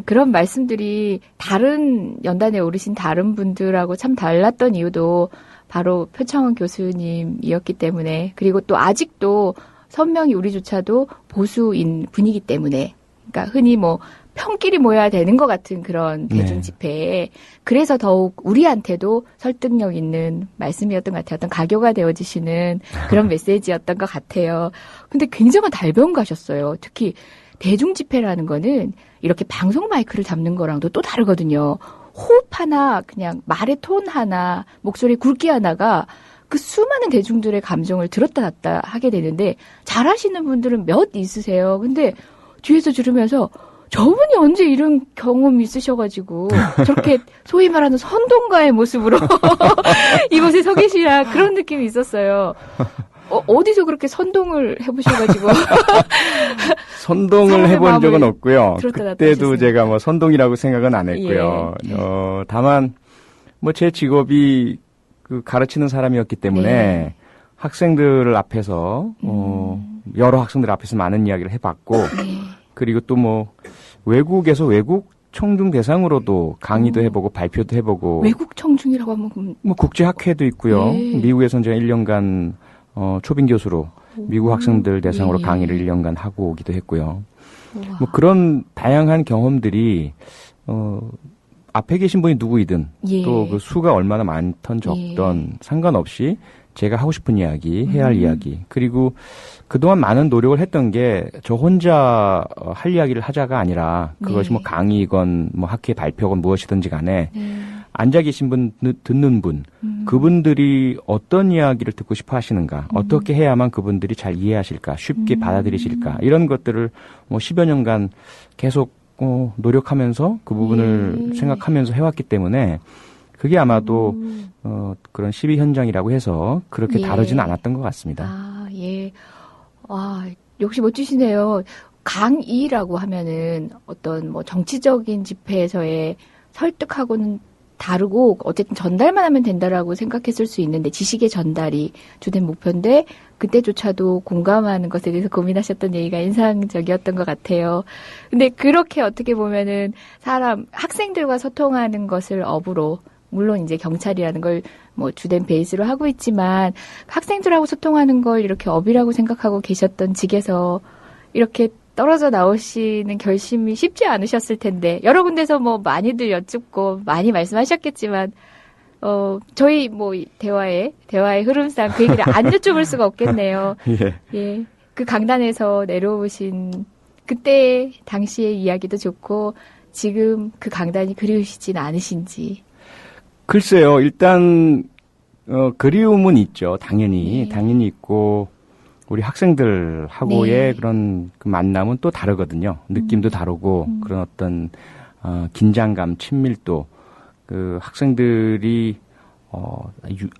그런 말씀들이 다른 연단에 오르신 다른 분들하고 참 달랐던 이유도 바로 표창원 교수님이었기 때문에 그리고 또 아직도 선명히 우리조차도 보수인 분이기 때문에 그러니까 흔히 뭐 평끼리 모여야 되는 것 같은 그런 대중 집회에 그래서 더욱 우리한테도 설득력 있는 말씀이었던 것 같아요. 어떤 가교가 되어지시는 그런 메시지였던 것 같아요. 근데 굉장한 달변 가셨어요. 특히 대중 집회라는 거는 이렇게 방송 마이크를 잡는 거랑도 또 다르거든요. 호흡 하나, 그냥 말의 톤 하나, 목소리 굵기 하나가 그 수많은 대중들의 감정을 들었다 놨다 하게 되는데 잘하시는 분들은 몇 있으세요. 근데 뒤에서 들으면서 저분이 언제 이런 경험이 있으셔가지고 저렇게 소위 말하는 선동가의 모습으로 이곳에 서 계시라 그런 느낌이 있었어요. 어디서 그렇게 선동을 해보셔가지고 선동을 해본 적은 없고요. 들었다 그때도 놨다 제가 뭐 선동이라고 생각은 안 했고요. 예. 다만 뭐 제 직업이 그 가르치는 사람이었기 때문에 네. 학생들 앞에서 여러 학생들 앞에서 많은 이야기를 해봤고 그리고 또 뭐 외국에서 외국 청중 대상으로도 강의도 해보고 발표도 해보고 외국 청중이라고 하면 그럼 뭐 국제학회도 있고요. 예. 미국에서는 제가 1년간 초빙 교수로 미국 학생들 대상으로 예. 강의를 1년간 하고 오기도 했고요. 우와. 뭐 그런 다양한 경험들이 앞에 계신 분이 누구이든 예. 또 그 수가 얼마나 많던 적던 상관없이 제가 하고 싶은 이야기, 해야 할 이야기 그리고 그동안 많은 노력을 했던 게 저 혼자 할 이야기를 하자가 아니라 그것이 뭐 강의건 뭐 학회 발표건 무엇이든지 간에 앉아 계신 분, 듣는 분 그분들이 어떤 이야기를 듣고 싶어 하시는가 어떻게 해야만 그분들이 잘 이해하실까 쉽게 받아들이실까 이런 것들을 뭐 10여 년간 계속 노력하면서 그 부분을 생각하면서 해왔기 때문에 그게 아마도 그런 시위 현장이라고 해서 그렇게 다르지는 않았던 것 같습니다. 아, 예. 와, 역시 멋지시네요. 강의라고 하면은 어떤 뭐 정치적인 집회에서의 설득하고는 다르고 어쨌든 전달만 하면 된다라고 생각했을 수 있는데 지식의 전달이 주된 목표인데 그때조차도 공감하는 것에 대해서 고민하셨던 얘기가 인상적이었던 것 같아요. 근데 그렇게 어떻게 보면은 학생들과 소통하는 것을 업으로 물론 이제 경찰이라는 걸 뭐 주된 베이스로 하고 있지만 학생들하고 소통하는 걸 이렇게 업이라고 생각하고 계셨던 직에서 이렇게 떨어져 나오시는 결심이 쉽지 않으셨을 텐데 여러 군데서 뭐 많이들 여쭙고 많이 말씀하셨겠지만 저희 뭐 대화의 흐름상 그 얘기를 안 여쭤볼 수가 없겠네요. 예. 예. 그 강단에서 내려오신 그때 당시의 이야기도 좋고 지금 그 강단이 그리우시진 않으신지. 글쎄요. 일단 그리움은 있죠. 당연히 있고 우리 학생들하고의 그런 그 만남은 또 다르거든요. 느낌도 다르고 그런 어떤 긴장감, 친밀도 그 학생들이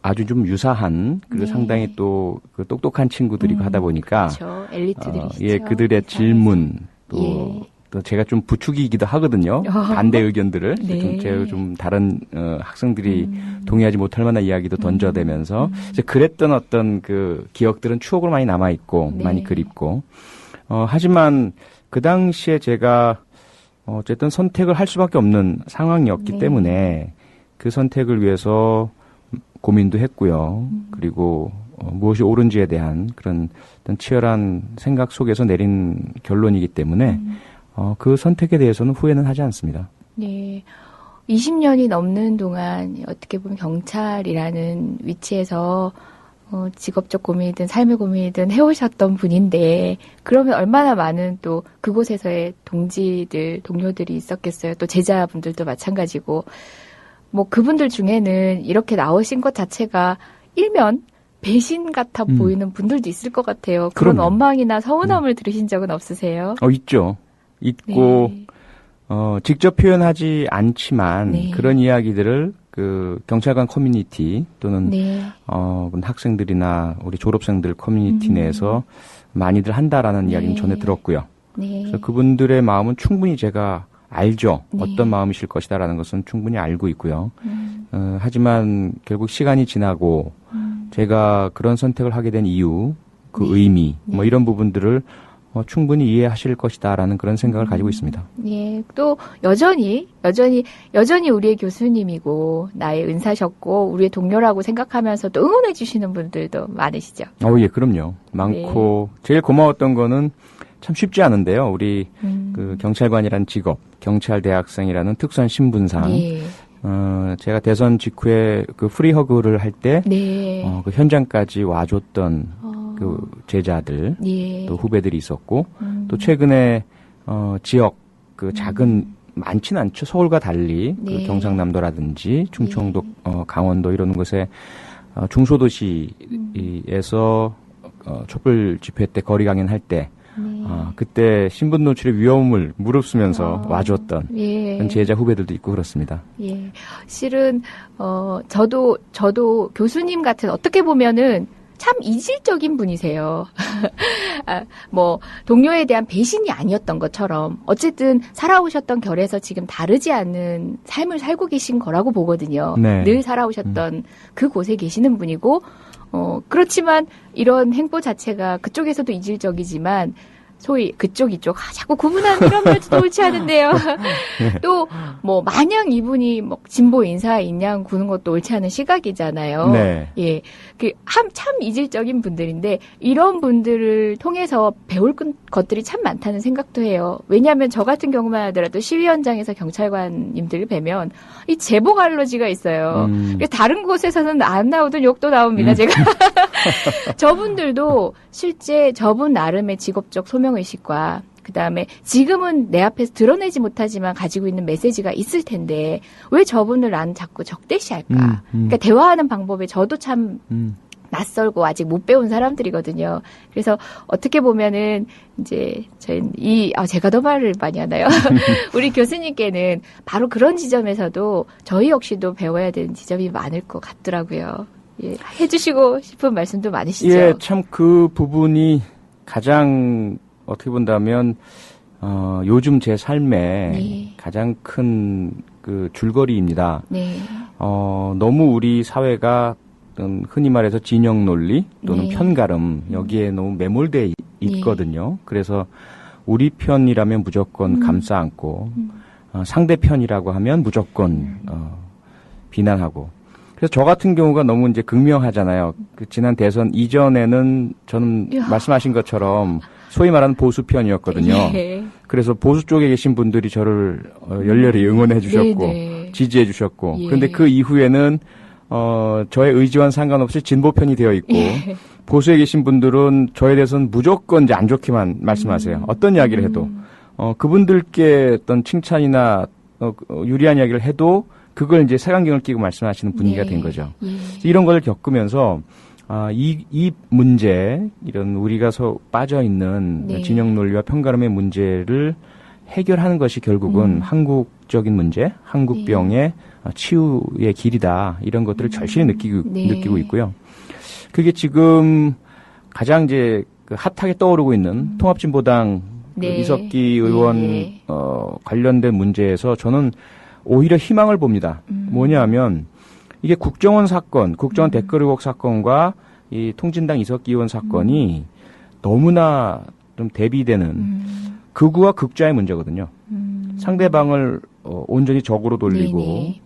아주 좀 유사한 그리고 상당히 또 그 똑똑한 친구들이고 하다 보니까 그렇죠. 엘리트들이시죠. 예, 그들의 질문 또 제가 좀 부추기기도 하거든요. 반대 의견들을 제가 좀 다른 학생들이 동의하지 못할 만한 이야기도 던져대면서 이제 그랬던 어떤 그 기억들은 추억으로 많이 남아 있고 많이 그립고 하지만 그 당시에 제가 어쨌든 선택을 할 수밖에 없는 상황이었기 때문에 그 선택을 위해서 고민도 했고요. 그리고 무엇이 옳은지에 대한 그런 어떤 치열한 생각 속에서 내린 결론이기 때문에 그 선택에 대해서는 후회는 하지 않습니다. 네. 20년이 넘는 동안 어떻게 보면 경찰이라는 위치에서 직업적 고민이든 삶의 고민이든 해오셨던 분인데 그러면 얼마나 많은 또 그곳에서의 동료들이 있었겠어요. 또 제자분들도 마찬가지고 뭐 그분들 중에는 이렇게 나오신 것 자체가 일면 배신 같아 보이는 분들도 있을 것 같아요. 그런 그럼요. 원망이나 서운함을 들으신 적은 없으세요? 있죠. 있고, 네. 직접 표현하지 않지만 네. 그런 이야기들을 그 경찰관 커뮤니티 또는 네. 학생들이나 우리 졸업생들 커뮤니티 내에서 많이들 한다라는 네. 이야기는 전해 들었고요. 네. 그래서 그분들의 마음은 충분히 제가 알죠. 네. 어떤 마음이실 것이다라는 것은 충분히 알고 있고요. 하지만 결국 시간이 지나고 제가 그런 선택을 하게 된 이유, 그 네. 의미, 네. 뭐 이런 부분들을 충분히 이해하실 것이다라는 그런 생각을 가지고 있습니다. 예, 또 여전히 우리의 교수님이고 나의 은사셨고 우리의 동료라고 생각하면서도 응원해 주시는 분들도 많으시죠. 예, 그럼요. 많고 제일 고마웠던 거는 참 쉽지 않은데요. 우리 그 경찰관이라는 직업, 경찰 대학생이라는 특수한 신분상 예. 제가 대선 직후에 그 프리허그를 할 때 네. 그 현장까지 와줬던 그 제자들 예. 또 후배들이 있었고 또 최근에 지역 그 작은 많지는 않죠. 서울과 달리 네. 그 경상남도라든지 충청도 강원도 이런 곳에 중소도시에서 촛불 집회 때 거리 강연할 때 그때 신분 노출의 위험을 무릅쓰면서 와줬던 예. 그런 제자 후배들도 있고 그렇습니다. 예. 실은 저도 교수님 같은 어떻게 보면은 참 이질적인 분이세요. 뭐 동료에 대한 배신이 아니었던 것처럼 어쨌든 살아오셨던 결에서 지금 다르지 않은 삶을 살고 계신 거라고 보거든요. 네. 늘 살아오셨던 그곳에 계시는 분이고 그렇지만 이런 행보 자체가 그쪽에서도 이질적이지만 소위 그쪽 이쪽 자꾸 구분하는 이런 말도 옳지 않은데요. 또 뭐 마냥 이분이 뭐 진보 인사인 양 구는 것도 옳지 않은 시각이잖아요. 네. 예, 참 이질적인 분들인데 이런 분들을 통해서 배울 것들이 참 많다는 생각도 해요. 왜냐하면 저 같은 경우만 하더라도 시위 현장에서 경찰관님들을 뵈면 이 제복 알러지가 있어요. 그래서 다른 곳에서는 안 나오던 욕도 나옵니다. 제가 저분들도 실제 저분 나름의 직업적 소명의식과 그다음에 지금은 내 앞에서 드러내지 못하지만 가지고 있는 메시지가 있을 텐데 왜 저분을 난 자꾸 적대시할까? 그러니까 대화하는 방법에 저도 참 낯설고 아직 못 배운 사람들이거든요. 그래서 어떻게 보면은 이제 제가 더 말을 많이 하나요? 우리 교수님께는 바로 그런 지점에서도 저희 역시도 배워야 되는 지점이 많을 것 같더라고요. 예, 해주시고 싶은 말씀도 많으시죠? 예, 참 그 부분이 가장 어떻게 본다면 요즘 제 삶의 네. 가장 큰 그 줄거리입니다. 네. 너무 우리 사회가 흔히 말해서 진영 논리 또는 네. 편가름 여기에 너무 매몰돼 있거든요. 그래서 우리 편이라면 무조건 감싸 안고 상대편이라고 하면 무조건 비난하고. 그래서 저 같은 경우가 너무 이제 극명하잖아요. 그 지난 대선 이전에는 저는 말씀하신 것처럼 소위 말하는 보수 편이었거든요. 예. 그래서 보수 쪽에 계신 분들이 저를 열렬히 응원해 주셨고 네네. 지지해 주셨고 예. 그런데 그 이후에는 저의 의지와는 상관없이 진보 편이 되어 있고 보수에 계신 분들은 저에 대해서는 무조건 이제 안 좋게만 말씀하세요. 어떤 이야기를 해도 그분들께 어떤 칭찬이나 유리한 이야기를 해도 그걸 이제 색안경을 끼고 말씀하시는 분위기가 된 거죠. 예. 이런 걸 겪으면서 이 문제, 이런 우리가 빠져 있는 네. 진영 논리와 편가름의 문제를 해결하는 것이 결국은 한국적인 문제, 한국병의 치유의 길이다. 이런 것들을 절실히 느끼고 있고요. 그게 지금 가장 이제 그 핫하게 떠오르고 있는 통합진보당 네. 그 이석기 의원 네. 관련된 문제에서 저는 오히려 희망을 봅니다. 뭐냐면 이게 국정원 사건, 국정원 댓글 의혹 사건과 이 통진당 이석기 의원 사건이 너무나 좀 대비되는 극우와 극자의 문제거든요. 상대방을 온전히 적으로 돌리고 네네.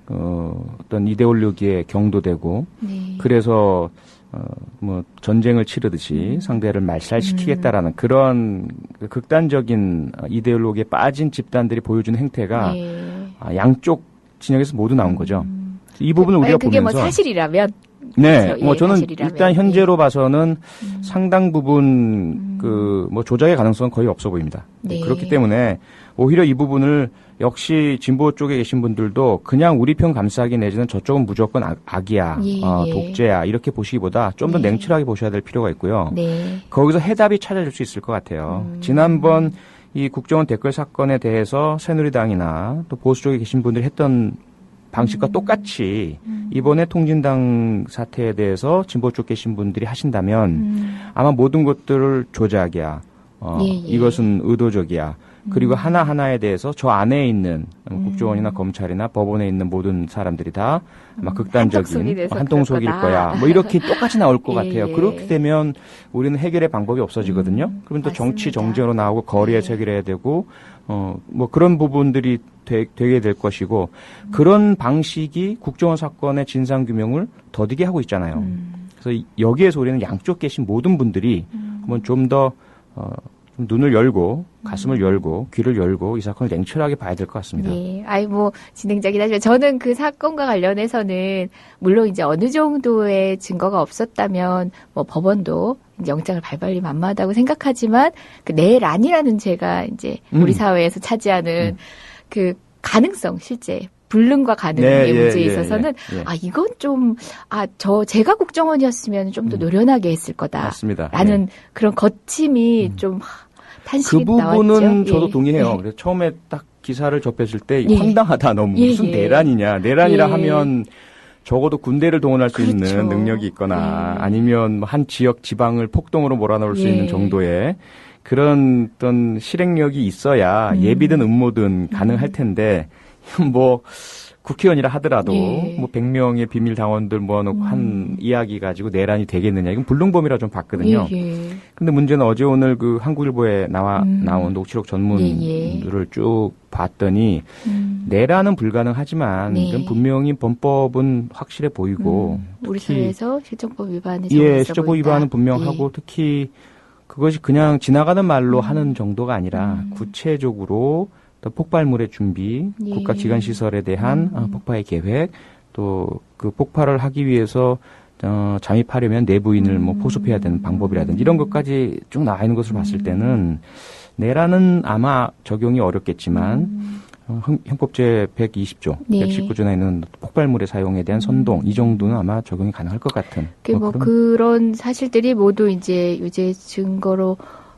어떤 이데올로기에 경도되고 네. 그래서 뭐 전쟁을 치르듯이 상대를 말살시키겠다라는 그런 극단적인 이데올로기에 빠진 집단들이 보여주는 행태가 네. 양쪽 진영에서 모두 나온 거죠. 이 부분을 우리가 그게 보면서 뭐 사실이라면 네, 그렇죠. 뭐 예, 저는 사실이라면. 일단 현재로 예. 봐서는 상당 부분 그 뭐 조작의 가능성은 거의 없어 보입니다. 네. 그렇기 때문에 오히려 이 부분을 역시 진보 쪽에 계신 분들도 그냥 우리 편 감싸기 내지는 저쪽은 무조건 악이야, 예, 예. 독재야 이렇게 보시기보다 좀 더 네. 냉철하게 보셔야 될 필요가 있고요. 네. 거기서 해답이 찾아질 수 있을 것 같아요. 지난번 이 국정원 댓글 사건에 대해서 새누리당이나 또 보수 쪽에 계신 분들이 했던 방식과 똑같이 이번에 통진당 사태에 대해서 진보 쪽 계신 분들이 하신다면 아마 모든 것들을 조작이야. 예, 예. 이것은 의도적이야. 그리고 하나하나에 대해서 저 안에 있는 국정원이나 검찰이나 법원에 있는 모든 사람들이 다 아마 극단적인 한통속일 거야. 뭐 이렇게 똑같이 나올 것 예, 같아요. 예. 그렇게 되면 우리는 해결의 방법이 없어지거든요. 그러면 또 정치 맞습니다. 정쟁으로 나오고 거리에서 해결해야 되고 뭐 그런 부분들이 되게 될 것이고 그런 방식이 국정원 사건의 진상규명을 더디게 하고 있잖아요. 그래서 여기에서 우리는 양쪽 계신 모든 분들이 한번 좀 더 좀 눈을 열고 가슴을 열고 귀를 열고 이 사건을 냉철하게 봐야 될 것 같습니다. 예. 아이, 뭐, 진행자긴 하지만 저는 그 사건과 관련해서는 물론 이제 어느 정도의 증거가 없었다면 뭐 법원도 이제 영장을 발부하기 만마하다고 생각하지만 그 내란이라는 죄가 이제 우리 사회에서 차지하는 그 가능성, 실제. 불능과 가능의 문제에 있어서는 아, 이건 좀, 제가 국정원이었으면 좀 더 노련하게 했을 거다. 맞습니다. 라는 그런 거침이 좀 탄식이 그 부분은 나왔죠. 저도 예. 동의해요. 예. 그래서 처음에 딱 기사를 접했을 때 예. 황당하다 너무 예, 무슨 예. 내란이냐. 내란이라 예. 하면 적어도 군대를 동원할 수 그렇죠. 있는 능력이 있거나 예. 아니면 뭐한 지역 지방을 폭동으로 몰아넣을 수 예. 있는 정도의 그런 어떤 실행력이 있어야 예비든 음모든 가능할 텐데 뭐 국회의원이라 하더라도 예. 뭐 100명의 비밀 당원들 모아놓고 한 이야기 가지고 내란이 되겠느냐. 이건 불능범이라 좀 봤거든요. 예. 근데 문제는 어제 오늘 그 한국일보에 나온 녹취록 전문들을 쭉 봤더니 내란은 불가능하지만 네. 그건 분명히 범법은 확실해 보이고 우리 특히 사회에서 실정법 위반이 실정법 위반은 분명하고 특히 그것이 그냥 지나가는 말로 하는 정도가 아니라 구체적으로 또 폭발물의 준비, 예. 국가기관 시설에 대한 폭파의 계획, 또 그 폭발을 하기 위해서 잠입하려면 내부인을 뭐 포섭해야 되는 방법이라든지 이런 것까지 쭉 나와 있는 것을 봤을 때는 내란은 아마 적용이 어렵겠지만 형법제 120조, 네. 119조나 있는 폭발물의 사용에 대한 선동 이 정도는 아마 적용이 가능할 것 같은. 그런 사실들이 모두 이제 유죄 증거로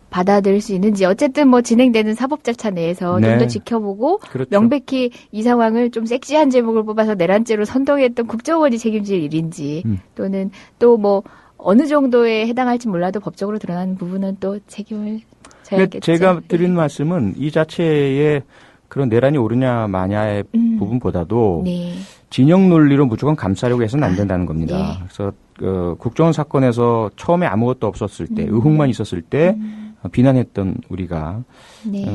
받아들일 수 있는지 어쨌든 뭐 진행되는 사법 절차 내에서 네. 좀 더 지켜보고 그렇죠. 명백히 이 상황을 좀 섹시한 제목을 뽑아서 내란죄로 선동했던 국정원이 책임질 일인지 또는 또 뭐 어느 정도에 해당할지 몰라도 법적으로 드러나는 부분은 또 책임을 져야겠죠. 제가 드리는 말씀은 이 자체에 그런 내란이 옳으냐 마냐의 부분보다도 네. 진영 논리로 무조건 감싸려고 해서는 안 된다는 겁니다. 네. 그래서 국정원 사건에서 처음에 아무것도 없었을 때 의혹만 있었을 때 비난했던 우리가 네.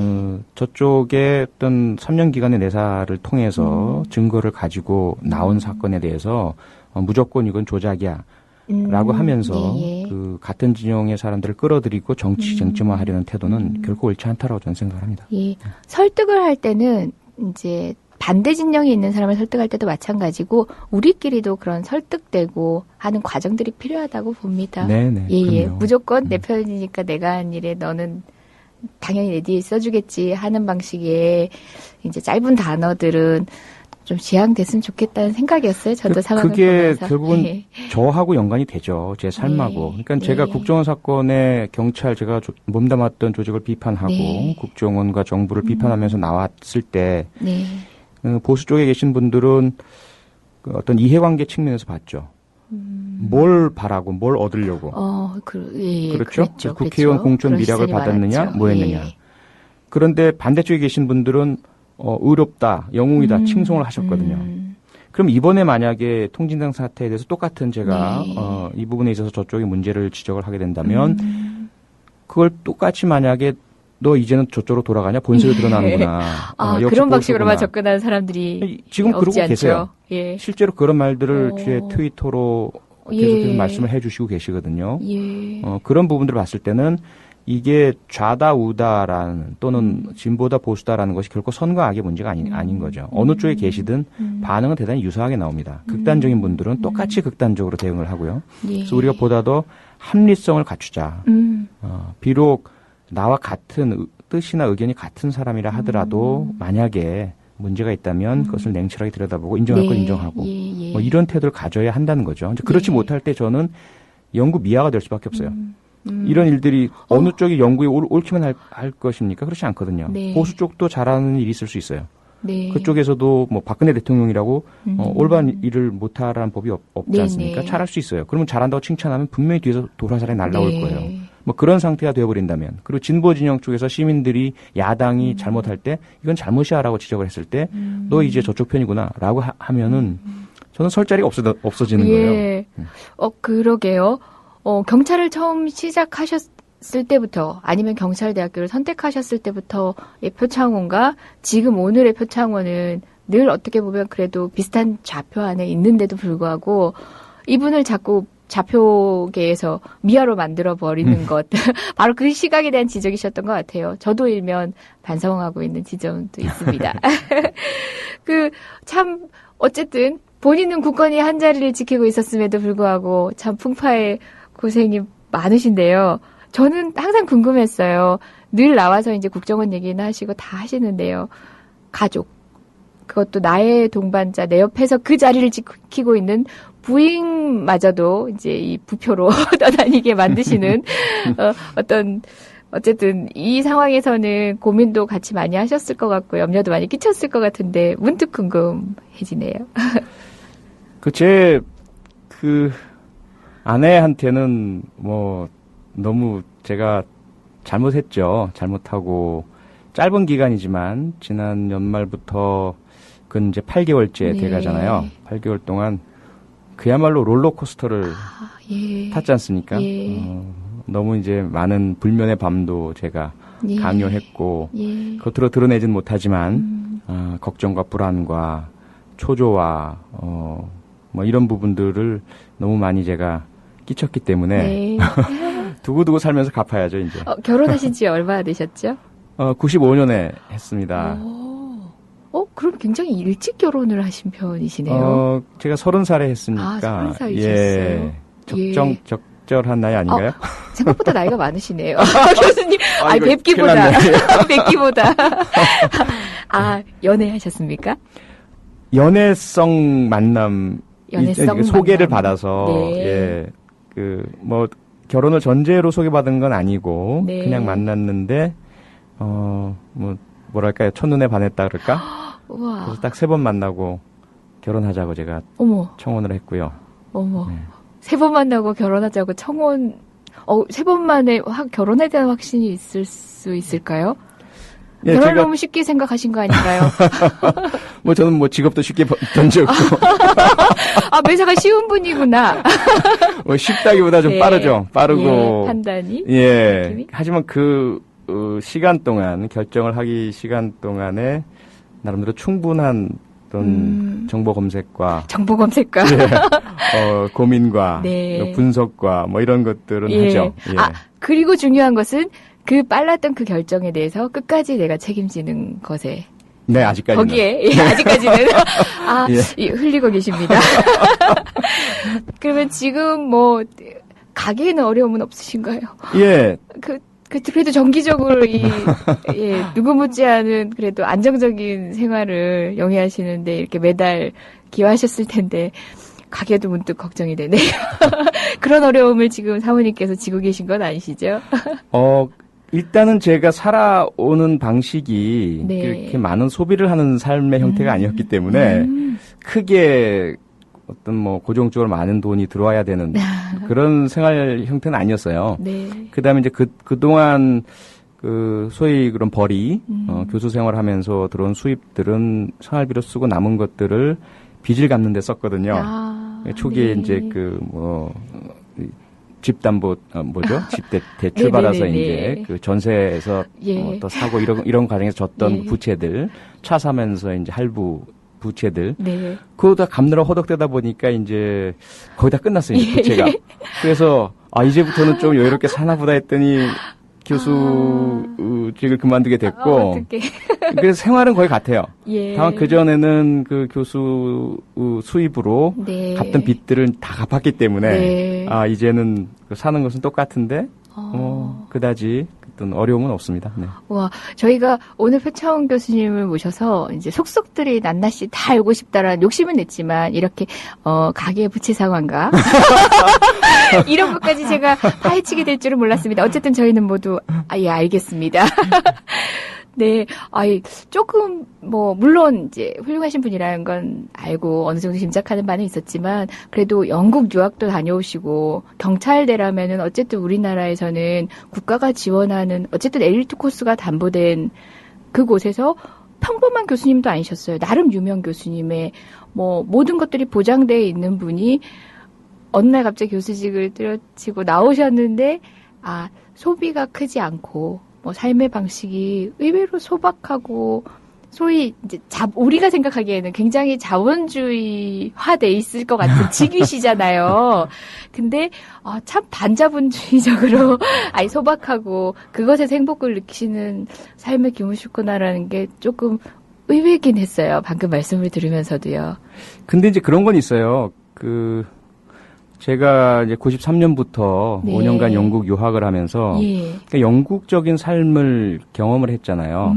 저쪽에 어떤 3년 기간의 내사를 통해서 증거를 가지고 나온 사건에 대해서 무조건 이건 조작이야. 라고 하면서 예, 예. 그 같은 진영의 사람들을 끌어들이고 정치화하려는 태도는 결코 옳지 않다라고 저는 생각을 합니다. 예. 설득을 할 때는 이제 반대 진영에 있는 사람을 설득할 때도 마찬가지고 우리끼리도 그런 설득되고 하는 과정들이 필요하다고 봅니다. 네네. 예. 그럼요. 무조건 내 편이니까 내가 한 일에 너는 당연히 내 뒤에 써주겠지 하는 방식의 이제 짧은 단어들은 좀 지양됐으면 좋겠다는 생각이었어요. 저도 상황을 그게 보면서. 결국은 예. 저하고 연관이 되죠. 제 삶하고. 네. 그러니까 제가 네. 국정원 사건에 경찰 제가 몸담았던 조직을 비판하고 네. 국정원과 정부를 비판하면서 나왔을 때 네. 보수 쪽에 계신 분들은 그 어떤 이해관계 측면에서 봤죠. 뭘 바라고 뭘 얻으려고. 예, 그렇죠? 그랬죠. 국회의원 그랬죠. 공천 그런 미락을 시선이 받았느냐, 많았죠. 뭐 했느냐. 예. 그런데 반대쪽에 계신 분들은 의롭다, 영웅이다 칭송을 하셨거든요. 그럼 이번에 만약에 통진당 사태에 대해서 똑같은 제가 네. 이 부분에 있어서 저쪽에 문제를 지적을 하게 된다면 그걸 똑같이 만약에 너 이제는 저쪽으로 돌아가냐 본색이 드러나는구나. 역시 그런 방식으로만 보수구나. 접근하는 사람들이 지금 그러고 없지 않죠. 계세요. 예. 실제로 그런 말들을 제 트위터로 계속해서 예. 말씀을 해주시고 계시거든요. 예. 그런 부분들을 봤을 때는 이게 좌다 우다라는 또는 진보다 보수다라는 것이 결코 선과 악의 문제가 아닌 거죠. 어느 쪽에 계시든 반응은 대단히 유사하게 나옵니다. 극단적인 분들은 똑같이 극단적으로 대응을 하고요. 예. 그래서 우리가 보다 더 합리성을 갖추자. 비록 나와 같은 뜻이나 의견이 같은 사람이라 하더라도 만약에 문제가 있다면 그것을 냉철하게 들여다보고 인정할 건 인정하고 뭐 이런 태도를 가져야 한다는 거죠. 이제 그렇지 못할 때 저는 연구 미화가 될 수밖에 없어요. 이런 일들이 어느 쪽이 연구에 옳기만 할 것입니까? 그렇지 않거든요. 네. 보수 쪽도 잘하는 일이 있을 수 있어요. 네. 그쪽에서도 뭐 박근혜 대통령이라고 올바른 일을 못하라는 법이 없지 네, 않습니까? 네. 잘할 수 있어요. 그러면 잘한다고 칭찬하면 분명히 뒤에서 돌아살이 날라올 네. 거예요. 뭐 그런 상태가 되어버린다면, 그리고 진보 진영 쪽에서 시민들이 야당이 잘못할 때 이건 잘못이야라고 지적을 했을 때 너 이제 저쪽 편이구나라고 하면은 저는 설 자리가 없어지는 예. 거예요. 그러게요. 경찰을 처음 시작하셨을 때부터 아니면 경찰대학교를 선택하셨을 때부터의 표창원과 지금 오늘의 표창원은 늘 어떻게 보면 그래도 비슷한 좌표 안에 있는데도 불구하고 이분을 자꾸 좌표계에서 미아로 만들어버리는 것. 바로 그 시각에 대한 지적이셨던 것 같아요. 저도 일면 반성하고 있는 지점도 있습니다. 참, 어쨌든 본인은 굳건히 한 자리를 지키고 있었음에도 불구하고 참 풍파의 고생이 많으신데요. 저는 항상 궁금했어요. 늘 나와서 이제 국정원 얘기나 하시고 다 하시는데요. 가족. 그것도 나의 동반자, 내 옆에서 그 자리를 지키고 있는 부인마저도 이제 이 부표로 떠다니게 만드시는 어쨌든 이 상황에서는 고민도 같이 많이 하셨을 것 같고 염려도 많이 끼쳤을 것 같은데 문득 궁금해지네요. 제 아내한테는 뭐 너무 제가 잘못했죠. 잘못하고 짧은 기간이지만 지난 연말부터 그건 이제 8개월째 돼가잖아요. 8개월 동안 그야말로 롤러코스터를 탔지 않습니까? 너무 이제 많은 불면의 밤도 제가 강요했고 겉으로 드러내진 못하지만 걱정과 불안과 초조와 뭐 이런 부분들을 너무 많이 제가 끼쳤기 때문에 두고두고 살면서 갚아야죠 이제. 결혼하신 지 얼마나 되셨죠? 95년에 했습니다. 그럼 굉장히 일찍 결혼을 하신 편이시네요. 제가 30살에 했으니까. 30살이셨어요. 적절한 나이 아닌가요? 생각보다 나이가 많으시네요. 교수님, 이거 뵙기보다. 연애하셨습니까? 연애성 만남. 소개를 만남. 받아서, 결혼을 전제로 소개받은 건 아니고, 그냥 만났는데, 뭐랄까요, 첫눈에 반했다 그럴까? 우와. 그래서 딱 3번 만나고 결혼하자고 제가 청혼을 했고요. 네. 3번 만나고 결혼하자고 청혼, 3번 만에 결혼에 대한 확신이 있을 수 있을까요? 결혼을 너무 쉽게 생각하신 거 아닌가요? 저는 직업도 쉽게 던졌고. 매사가 쉬운 분이구나. 쉽다기보다 좀 빠르죠. 빠르고. 판단이. 느낌이? 하지만 시간 동안, 결정을 하기 시간 동안에 나름대로 충분한 어떤 정보 검색과 고민과 분석과 뭐 이런 것들은 하죠. 그리고 중요한 것은 그 빨랐던 그 결정에 대해서 끝까지 내가 책임지는 것에. 네, 아직까지는. 거기에, 아직까지는. 흘리고 계십니다. 그러면 지금 가게에는 어려움은 없으신가요? 예. 그래도 정기적으로 누구 못지않은 그래도 안정적인 생활을 영위하시는데 이렇게 매달 기여하셨을 텐데, 가게도 문득 걱정이 되네요. 그런 어려움을 지금 사모님께서 지고 계신 건 아니시죠? 일단은 제가 살아오는 방식이 그렇게 많은 소비를 하는 삶의 형태가 아니었기 때문에 크게 어떤 고정적으로 많은 돈이 들어와야 되는 그런 생활 형태는 아니었어요. 그다음에 이제 그동안 소위 그런 벌이 교수 생활하면서 들어온 수입들은 생활비로 쓰고 남은 것들을 빚을 갚는 데 썼거든요. 초기에 이제 집담보 집 대출 받아서 이제 전세에서 또 사고 이런 과정에서 졌던 부채들, 차 사면서 이제 할부 부채들, 그거 다 갚느라 호덕되다 보니까 이제 거의 다 끝났어요, 이제 부채가. 그래서 이제부터는 좀 여유롭게 사나보다 했더니 교수직을 그만두게 됐고, 그래서 생활은 거의 같아요. 다만 그전에는 그 교수 수입으로 갚던 빚들을 다 갚았기 때문에, 이제는 사는 것은 똑같은데, 그다지 어떤 어려움은 없습니다. 네. 와, 저희가 오늘 표창원 교수님을 모셔서 이제 속속들이 낱낱이 다 알고 싶다라는 욕심은 냈지만 이렇게 가계 부채 상황과 이런 것까지 제가 파헤치게 될 줄은 몰랐습니다. 어쨌든 저희는 모두 예, 알겠습니다. 네, 조금 물론 이제 훌륭하신 분이라는 건 알고 어느 정도 짐작하는 바는 있었지만 그래도 영국 유학도 다녀오시고 경찰대라면은 어쨌든 우리나라에서는 국가가 지원하는 어쨌든 엘리트 코스가 담보된 그곳에서 평범한 교수님도 아니셨어요. 나름 유명 교수님의 모든 것들이 보장되어 있는 분이 어느 날 갑자기 교수직을 때려치고 나오셨는데 소비가 크지 않고 삶의 방식이 의외로 소박하고 소위 이제 우리가 생각하기에는 굉장히 자본주의화돼 있을 것 같은 직위시잖아요. 근데 참 반자본주의적으로 소박하고 그것에서 행복을 느끼시는 삶을 기우셨구나라는 게 조금 의외긴 했어요. 방금 말씀을 들으면서도요. 근데 이제 그런 건 있어요. 제가 이제 93년부터 네. 5년간 영국 유학을 하면서 예. 그러니까 영국적인 삶을 경험을 했잖아요.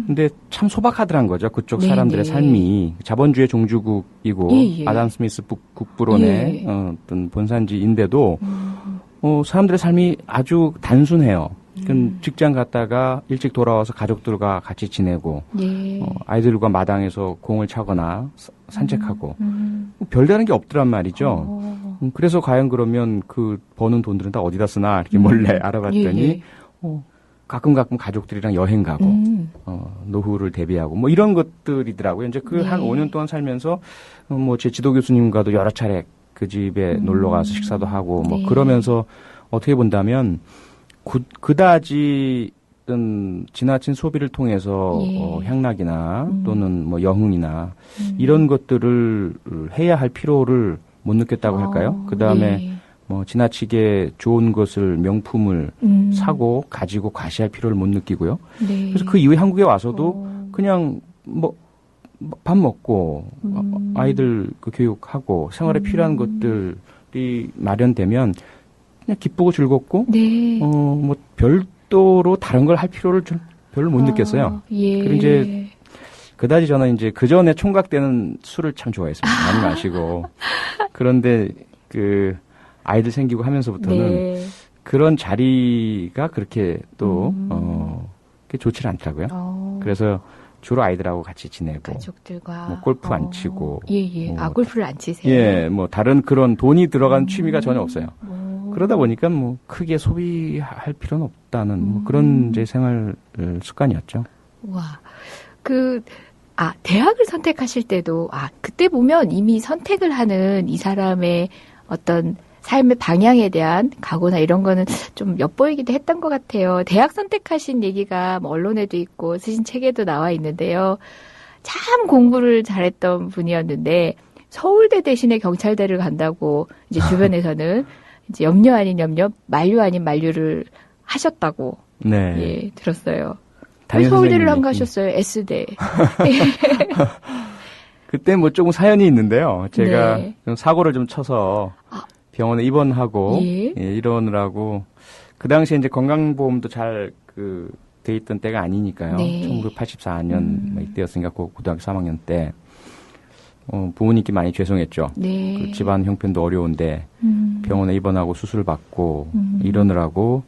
근데 참 소박하더란 거죠. 그쪽 사람들의 네. 삶이 자본주의 종주국이고 예. 아담 스미스 국부론의 예. 어떤 본산지인데도 사람들의 삶이 아주 단순해요. 직장 갔다가 일찍 돌아와서 가족들과 같이 지내고 예. 아이들과 마당에서 공을 차거나 산책하고 별다른 게 없더란 말이죠. 그래서 과연 그러면 그 버는 돈들은 다 어디다 쓰나 이렇게 몰래 알아봤더니 예. 가끔 가족들이랑 여행 가고 노후를 대비하고 이런 것들이더라고요. 이제 그 한 네. 5년 동안 살면서 제 지도 교수님과도 여러 차례 그 집에 놀러 가서 식사도 하고 네. 그러면서 어떻게 본다면 그다지 지나친 소비를 통해서 예. 향락이나 또는 영흥이나 이런 것들을 해야 할 필요를 못 느꼈다고 할까요? 그 다음에 예. 지나치게 좋은 것을 명품을 사고 가지고 과시할 필요를 못 느끼고요. 네. 그래서 그 이후에 한국에 와서도 그냥 밥 먹고 아이들 교육하고 생활에 필요한 것들이 마련되면 그냥 기쁘고 즐겁고 네. 별도로 다른 걸 할 필요를 좀 별로 못 느꼈어요. 예. 그리고 이제 그다지 저는 이제 그 전에 총각 때는 술을 참 좋아했습니다. 많이 마시고. 그런데 아이들 생기고 하면서부터는 네. 그런 자리가 그렇게 또 그렇게 좋지는 않더라고요. 그래서 주로 아이들하고 같이 지내고 가족들과 골프 안 치고. 예. 골프를 안 치세요? 예, 다른 그런 돈이 들어간 취미가 전혀 없어요. 그러다 보니까 크게 소비할 필요는 없다는 그런 제 생활 습관이었죠. 와. 대학을 선택하실 때도, 그때 보면 이미 선택을 하는 이 사람의 어떤 삶의 방향에 대한 각오나 이런 거는 좀 엿보이기도 했던 것 같아요. 대학 선택하신 얘기가 언론에도 있고 쓰신 책에도 나와 있는데요. 참 공부를 잘했던 분이었는데 서울대 대신에 경찰대를 간다고 이제 주변에서는 이제 염려 아닌 염려, 만류 아닌 만류를 하셨다고 네. 들었어요. 왜 서울대를 안 가셨어요? S대. 그때 조금 사연이 있는데요. 제가 네. 사고를 좀 쳐서 병원에 입원하고 예. 이러느라고 그 당시에 이제 건강보험도 잘 돼 있던 때가 아니니까요. 네. 1984년 이때였으니까 고등학교 3학년 때 부모님께 많이 죄송했죠. 네. 집안 형편도 어려운데 병원에 입원하고 수술 받고 이러느라고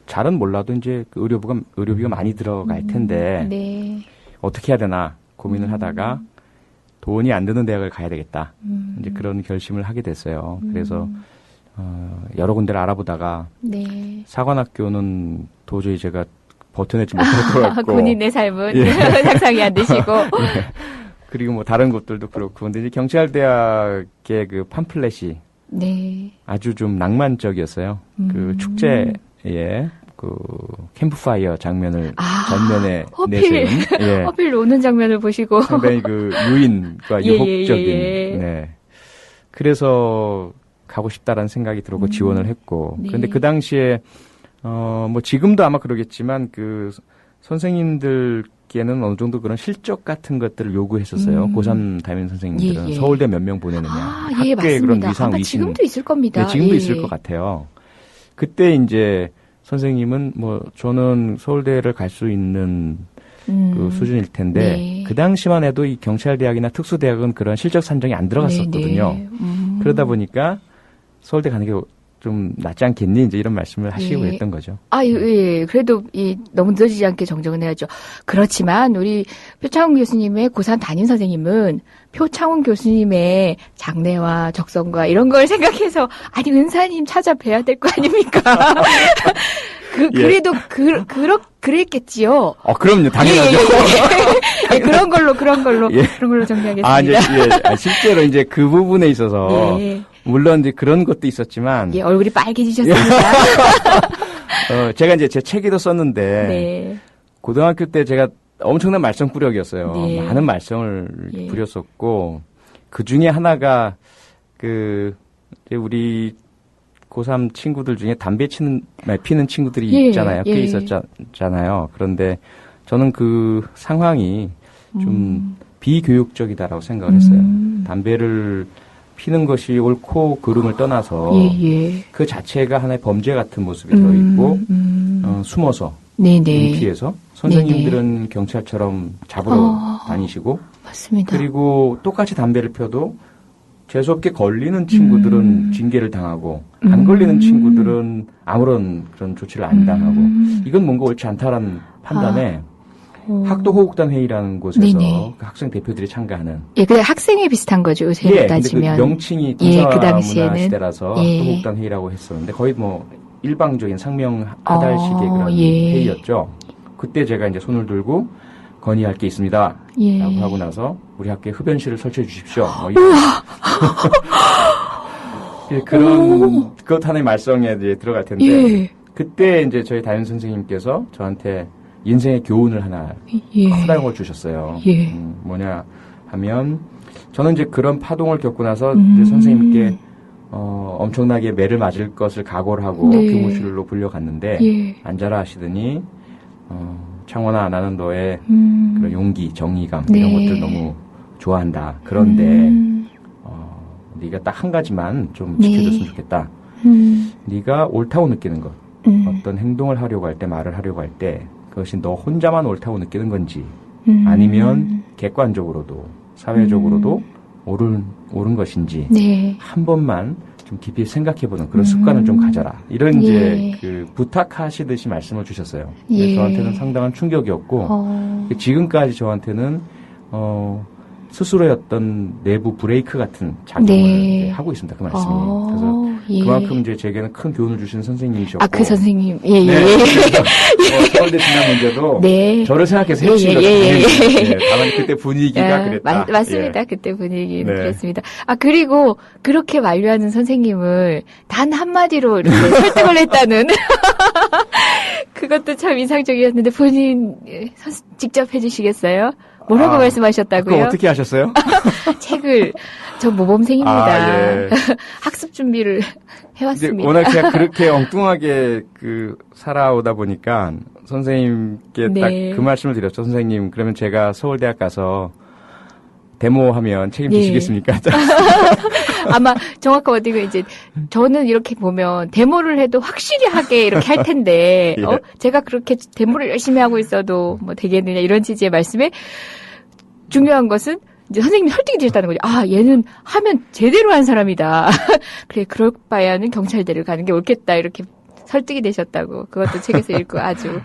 잘은 몰라도 이제 의료비가 많이 들어갈 텐데 네. 어떻게 해야 되나 고민을 하다가 돈이 안 드는 대학을 가야 되겠다. 이제 그런 결심을 하게 됐어요. 그래서 여러 군데를 알아보다가 네. 사관학교는 도저히 제가 버텨내지 못할 것 같고 본인의 삶은 예. 상상이 안 되시고. 네. 그리고 다른 곳들도 그렇고 근데 이제 경찰대학의 그 팜플렛이 네. 아주 좀 낭만적이었어요. 그 축제에 캠프파이어 장면을 전면에 내세운 하필 노는 장면을 보시고 상당히 유인과 예, 유혹적인 예. 네. 그래서 가고 싶다라는 생각이 들었고 지원을 했고 네. 그런데 그 당시에 지금도 아마 그러겠지만 선생님들께는 어느 정도 그런 실적 같은 것들을 요구했었어요. 고3 담임 선생님들은 예. 서울대 몇 명 보내느냐. 예, 학교에 그런 맞습니다. 위상 아마 위신. 지금도 있을 겁니다. 네, 지금도 예. 있을 것 같아요. 그때 이제 선생님은 저는 서울대를 갈 수 있는 그 수준일 텐데 네. 그 당시만 해도 이 경찰대학이나 특수대학은 그런 실적 산정이 안 들어갔었거든요. 네. 그러다 보니까 서울대 가는 게 좀 낫지 않겠니? 이제 이런 말씀을 하시고 예. 했던 거죠. 예. 그래도 너무 늦어지지 않게 정정은 해야죠. 그렇지만 우리 표창원 교수님의 고3 담임 선생님은 표창원 교수님의 장래와 적성과 이런 걸 생각해서 아니 은사님 찾아뵈야 될 거 아닙니까? 그래도 그랬겠지요. 그럼요. 당연하죠. 예, 그런 걸로 예. 그런 걸로 정리하겠습니다. 실제로 이제 그 부분에 있어서 예. 물론 이제 그런 것도 있었지만 예, 얼굴이 빨개지셨습니다. 제가 이제 제 책에도 썼는데 네. 고등학교 때 제가 엄청난 말썽꾸러기였어요. 네. 많은 말썽을 예. 부렸었고 그 중에 하나가 이제 우리 고3 친구들 중에 담배 피는 친구들이 예, 있잖아요. 꽤 예. 있었잖아요. 그런데 저는 그 상황이 좀 비교육적이다라고 생각을 했어요. 담배를 피는 것이 옳고 그름을 떠나서 예. 그 자체가 하나의 범죄 같은 모습이 들어있고 숨어서 네네. 은피해서 선생님들은 경찰처럼 잡으러 다니시고 맞습니다. 그리고 똑같이 담배를 펴도 재수없게 걸리는 친구들은 징계를 당하고 안 걸리는 친구들은 아무런 그런 조치를 안 당하고 이건 뭔가 옳지 않다라는 판단에 학도호국단 회의라는 곳에서 네네. 그 학생 대표들이 참가하는 예, 그냥 학생회 비슷한 거죠. 요새로 근데 따지면. 그 명칭이 예, 그 군사 당시에는. 문화 시대라서 예. 학도호국단 회의라고 했었는데 거의 일방적인 상명하달식의 그런 예. 회의였죠. 그때 제가 이제 손을 들고 건의할 게 있습니다. 예. 라고 하고 나서 우리 학교에 흡연실을 설치해 주십시오. 이런 그런 그것 하나의 말썽에 이제 들어갈 텐데 예. 그때 이제 저희 담임 선생님께서 저한테 인생의 교훈을 하나 예. 커다란 걸 주셨어요. 예. 뭐냐 하면 저는 이제 그런 파동을 겪고 나서 이제 선생님께 엄청나게 매를 맞을 것을 각오를 하고 네. 교무실로 불려갔는데 예. 앉아라 하시더니 창원아 나는 너의 그런 용기, 정의감 네. 이런 것들 너무 좋아한다. 그런데 네가 딱 한 가지만 좀 네. 지켜줬으면 좋겠다. 네가 옳다고 느끼는 것, 어떤 행동을 하려고 할 때, 말을 하려고 할 때 그것이 너 혼자만 옳다고 느끼는 건지 아니면 객관적으로도 사회적으로도 옳은 것인지 네. 한 번만 좀 깊이 생각해보는 그런 습관을 좀 가져라. 이런 예. 이제 그 부탁하시듯이 말씀을 주셨어요. 근데 예. 저한테는 상당한 충격이었고 지금까지 저한테는 스스로의 어떤 내부 브레이크 같은 작용을 네. 이제 하고 있습니다. 그 말씀이. 그래서 예. 그만큼 이제 제게는 큰 교훈을 주신 선생님이셨고. 그 선생님. 예. 네. 서울대 진학 문제도 네. 저를 생각해서 해주신 거죠. 다만 그때 분위기가 그랬다. 맞습니다. 예. 그때 분위기는 네. 그랬습니다. 그리고 그렇게 만류하는 선생님을 단 한마디로 이렇게 설득을 했다는 그것도 참 인상적이었는데 본인 직접 해주시겠어요? 뭐라고 말씀하셨다고요? 그거 어떻게 하셨어요? 책을 저 모범생입니다. 예. 학습 준비를 해왔습니다. 워낙 제가 그렇게 엉뚱하게 살아오다 보니까 선생님께 네. 딱 그 말씀을 드렸죠. 선생님, 그러면 제가 서울대학 가서 데모하면 책임지시겠습니까? 아마 정확한 어디가 이제 저는 이렇게 보면 데모를 해도 확실히 하게 이렇게 할 텐데 예. 제가 그렇게 데모를 열심히 하고 있어도 뭐 되겠느냐 이런 취지의 말씀에 중요한 것은 이제 선생님이 설득이 되셨다는 거죠. 얘는 하면 제대로 한 사람이다. 그래 그럴 바에는 경찰대를 가는 게 옳겠다 이렇게 설득이 되셨다고 그것도 책에서 읽고 아주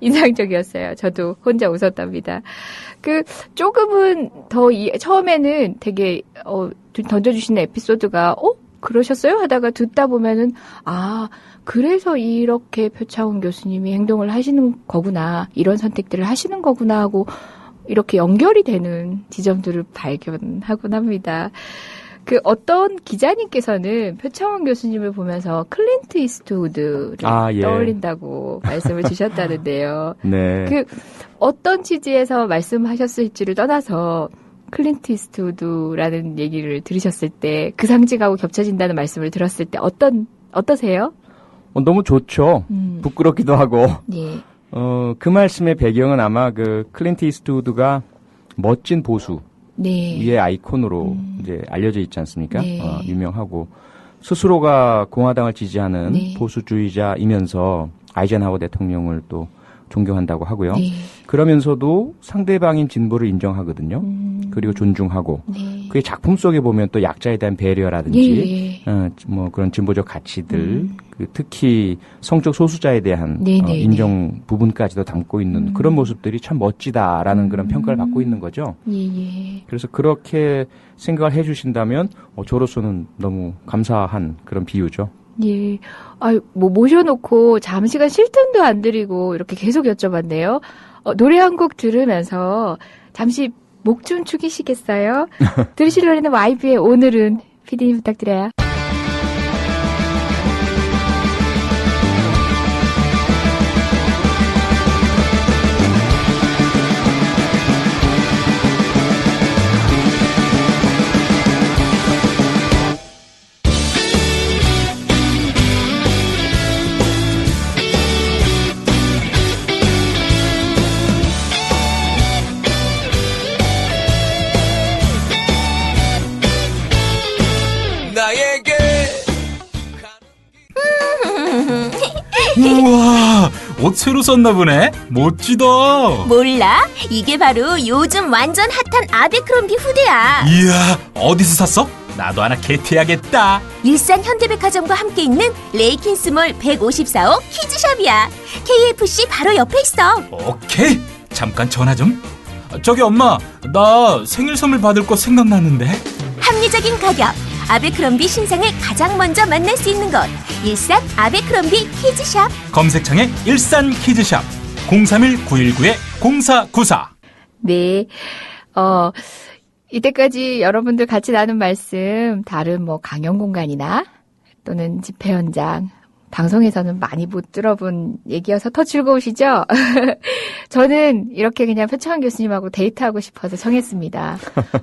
인상적이었어요. 저도 혼자 웃었답니다. 조금은 더 처음에는 되게 던져주시는 에피소드가 그러셨어요? 하다가 듣다 보면은 그래서 이렇게 표창원 교수님이 행동을 하시는 거구나 이런 선택들을 하시는 거구나 하고 이렇게 연결이 되는 지점들을 발견하곤 합니다. 어떤 기자님께서는 표창원 교수님을 보면서 클린트 이스트우드를 예. 떠올린다고 말씀을 주셨다는데요. 네. 어떤 취지에서 말씀하셨을지를 떠나서 클린트 이스트우드라는 얘기를 들으셨을 때 그 상징하고 겹쳐진다는 말씀을 들었을 때 어떠세요? 너무 좋죠. 부끄럽기도 하고. 예. 그 말씀의 배경은 아마 클린트 이스트우드가 멋진 보수. 네. 위의 아이콘으로 이제 알려져 있지 않습니까? 네. 유명하고 스스로가 공화당을 지지하는 네. 보수주의자이면서 아이젠하워 대통령을 또 존경한다고 하고요. 네. 그러면서도 상대방인 진보를 인정하거든요. 그리고 존중하고 네. 그의 작품 속에 보면 또 약자에 대한 배려라든지 예. 뭐 그런 진보적 가치들 그 특히 성적 소수자에 대한 네네. 인정 부분까지도 담고 있는 그런 모습들이 참 멋지다라는 그런 평가를 받고 있는 거죠. 예. 그래서 그렇게 생각을 해주신다면 저로서는 너무 감사한 그런 비유죠. 예. 뭐 모셔놓고 잠시간 쉴 틈도 안 드리고 이렇게 계속 여쭤봤네요. 노래 한 곡 들으면서 잠시 목 좀 축이시겠어요? 들으시려는 YB의 오늘은 PD님 부탁드려요. 우와, 옷 새로 썼나 보네. 멋지다. 몰라? 이게 바로 요즘 완전 핫한 아베크롬비 후드야. 이야, 어디서 샀어? 나도 하나 게트해야겠다. 일산 현대백화점과 함께 있는 레이킨스몰 154호 키즈샵이야. KFC 바로 옆에 있어. 오케이, 잠깐 전화 좀. 저기 엄마, 나 생일 선물 받을 거 생각났는데. 합리적인 가격, 아베크롬비 신상을 가장 먼저 만날 수 있는 곳, 일산 아베크롬비 키즈샵. 검색창에 일산 키즈샵 031-919-0494. 네. 이때까지 여러분들 같이 나눈 말씀, 다른 뭐 강연 공간이나 또는 집회 현장, 방송에서는 많이 못 들어본 얘기여서 더 즐거우시죠? 저는 이렇게 그냥 표창원 교수님하고 데이트하고 싶어서 청했습니다.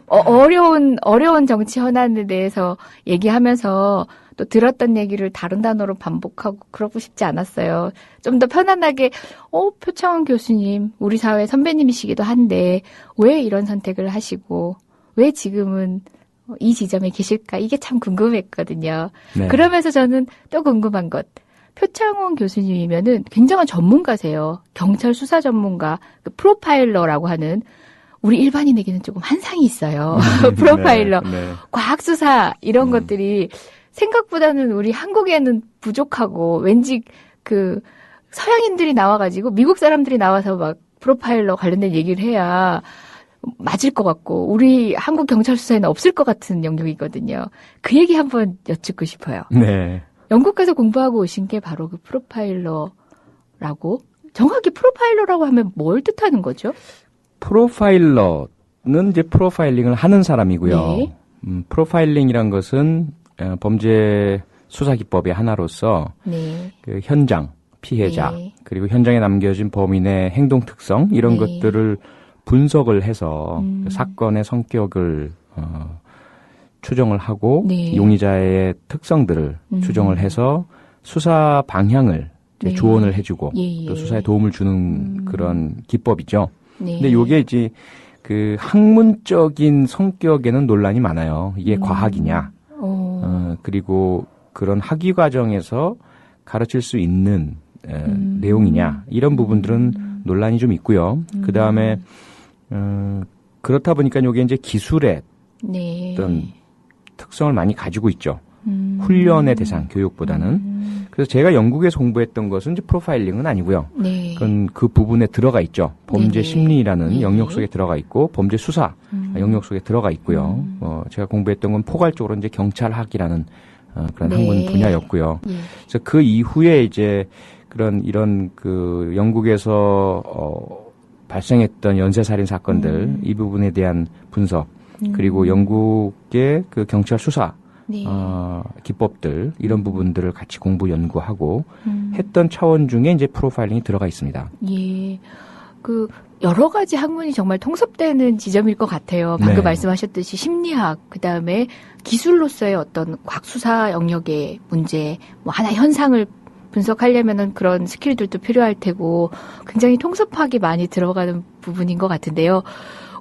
어려운 정치 현안에 대해서 얘기하면서 또 들었던 얘기를 다른 단어로 반복하고 그러고 싶지 않았어요. 좀 더 편안하게, 표창원 교수님, 우리 사회 선배님이시기도 한데, 왜 이런 선택을 하시고, 왜 지금은 이 지점에 계실까? 이게 참 궁금했거든요. 네. 그러면서 저는 또 궁금한 것. 표창원 교수님이면은 굉장한 전문가세요. 경찰 수사 전문가, 그 프로파일러라고 하는 우리 일반인에게는 조금 한상이 있어요. 프로파일러, 네. 과학수사 이런 것들이 생각보다는 우리 한국에는 부족하고 왠지 그 서양인들이 나와가지고 미국 사람들이 나와서 막 프로파일러 관련된 얘기를 해야 맞을 것 같고 우리 한국 경찰 수사에는 없을 것 같은 영역이거든요. 그 얘기 한번 여쭙고 싶어요. 네. 영국 가서 공부하고 오신 게 바로 그 프로파일러라고? 정확히 프로파일러라고 하면 뭘 뜻하는 거죠? 프로파일러는 이제 프로파일링을 하는 사람이고요. 네. 프로파일링이란 것은 범죄 수사 기법의 하나로서 네. 그 현장, 피해자, 네. 그리고 현장에 남겨진 범인의 행동 특성 이런 네. 것들을 분석을 해서 그 사건의 성격을 추정을 하고 네. 용의자의 특성들을 추정을 해서 수사 방향을 이제 네. 조언을 해주고 예, 예. 또 수사에 도움을 주는 그런 기법이죠. 네. 근데 요게 이제 그 학문적인 성격에는 논란이 많아요. 이게 과학이냐, 그리고 그런 학위 과정에서 가르칠 수 있는 내용이냐 이런 부분들은 논란이 좀 있고요. 그 다음에 그렇다 보니까 요게 이제 기술의 네. 어떤 특성을 많이 가지고 있죠. 훈련의 대상, 교육보다는. 그래서 제가 영국에서 공부했던 것은 이제 프로파일링은 아니고요. 네. 그건 그 부분에 들어가 있죠. 범죄 네네. 심리라는 네. 영역 속에 들어가 있고 범죄 수사 영역 속에 들어가 있고요. 제가 공부했던 건 포괄적으로 이제 경찰학이라는 그런 네. 학문 분야였고요. 예. 그래서 그 이후에 이제 이런 그 영국에서 발생했던 연쇄살인 사건들 이 부분에 대한 분석 그리고 영국의 그 경찰 수사 네. 기법들 이런 부분들을 같이 공부 연구하고 했던 차원 중에 이제 프로파일링이 들어가 있습니다. 예. 그 여러 가지 학문이 정말 통섭되는 지점일 것 같아요. 방금 네. 말씀하셨듯이 심리학, 그다음에 기술로서의 어떤 과학수사 영역의 문제, 뭐 하나 현상을 분석하려면은 그런 스킬들도 필요할 테고 굉장히 통섭하게 많이 들어가는 부분인 것 같은데요.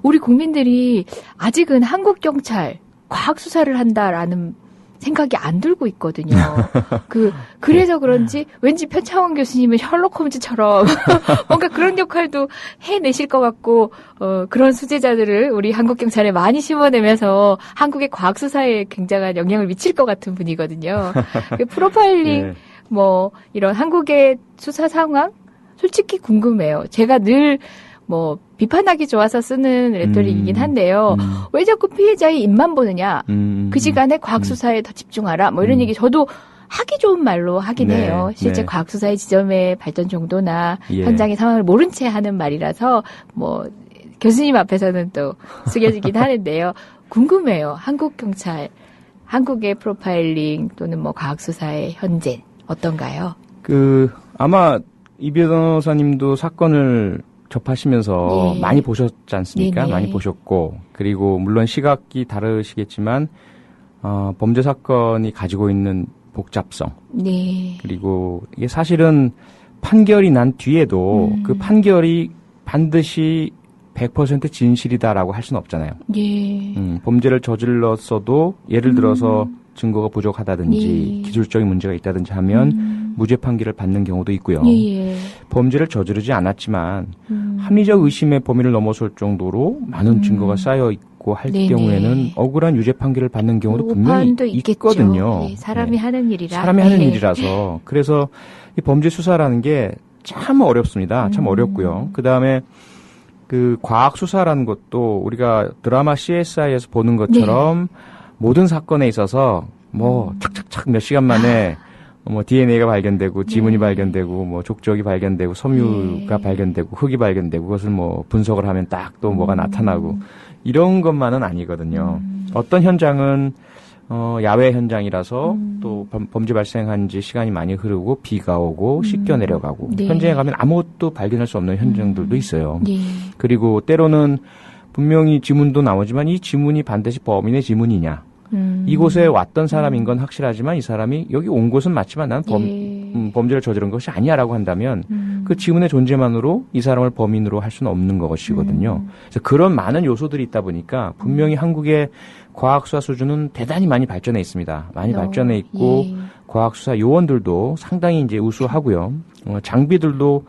우리 국민들이 아직은 한국 경찰 과학 수사를 한다라는 생각이 안 들고 있거든요. 그래서 그런지 왠지 표창원 교수님은 셜록 홈즈처럼 뭔가 그런 역할도 해내실 것 같고, 그런 수제자들을 우리 한국 경찰에 많이 심어내면서 한국의 과학 수사에 굉장한 영향을 미칠 것 같은 분이거든요. 프로파일링, 네. 뭐 이런 한국의 수사 상황 솔직히 궁금해요. 제가 늘 비판하기 좋아서 쓰는 레토릭이긴 한데요. 왜 자꾸 피해자의 입만 보느냐? 그 시간에 과학수사에 더 집중하라. 뭐 이런 얘기 저도 하기 좋은 말로 하긴 네, 해요. 실제 네. 과학수사의 지점의 발전 정도나 예. 현장의 상황을 모른 채 하는 말이라서 교수님 앞에서는 또 숙여지긴 하는데요. 궁금해요. 한국 경찰, 한국의 프로파일링 또는 과학수사의 현재 어떤가요? 아마 이 변호사님도 사건을 접하시면서 예. 많이 보셨지 않습니까? 네네. 많이 보셨고, 그리고 물론 시각이 다르시겠지만, 범죄 사건이 가지고 있는 복잡성, 네. 그리고 이게 사실은 판결이 난 뒤에도 그 판결이 반드시 100% 진실이다라고 할 수는 없잖아요. 예. 범죄를 저질렀어도 예를 들어서 증거가 부족하다든지 예. 기술적인 문제가 있다든지 하면 무죄 판결을 받는 경우도 있고요. 예. 범죄를 저지르지 않았지만 합리적 의심의 범위를 넘어설 정도로 많은 증거가 쌓여 있고 할 네네. 경우에는 억울한 유죄 판결을 받는 경우도 분명히 오판도 있겠죠. 있거든요. 네, 사람이 네. 하는 일이라. 사람이 하는 네. 일이라서 그래서 이 범죄 수사라는 게 참 어렵습니다. 참 어렵고요. 그 다음에 과학 수사라는 것도 우리가 드라마 CSI에서 보는 것처럼 모든 사건에 있어서 착착착 몇 시간 만에 DNA가 발견되고 지문이 발견되고 족적이 발견되고 섬유가 발견되고 흙이 발견되고 그것을 분석을 하면 딱 또 뭐가 나타나고 이런 것만은 아니거든요. 어떤 현장은 야외 현장이라서 또 범죄 발생한 지 시간이 많이 흐르고 비가 오고 씻겨 내려가고 네. 현장에 가면 아무것도 발견할 수 없는 현장들도 있어요. 네. 그리고 때로는 분명히 지문도 나오지만 이 지문이 반드시 범인의 지문이냐. 이곳에 왔던 사람인 건 확실하지만 이 사람이 여기 온 곳은 맞지만 난 범죄를 저지른 것이 아니야라고 한다면 그 지문의 존재만으로 이 사람을 범인으로 할 수는 없는 것이거든요. 그래서 그런 많은 요소들이 있다 보니까 분명히 한국의 과학수사 수준은 대단히 많이 발전해 있습니다. 많이 발전해 있고 예. 과학수사 요원들도 상당히 이제 우수하고요. 장비들도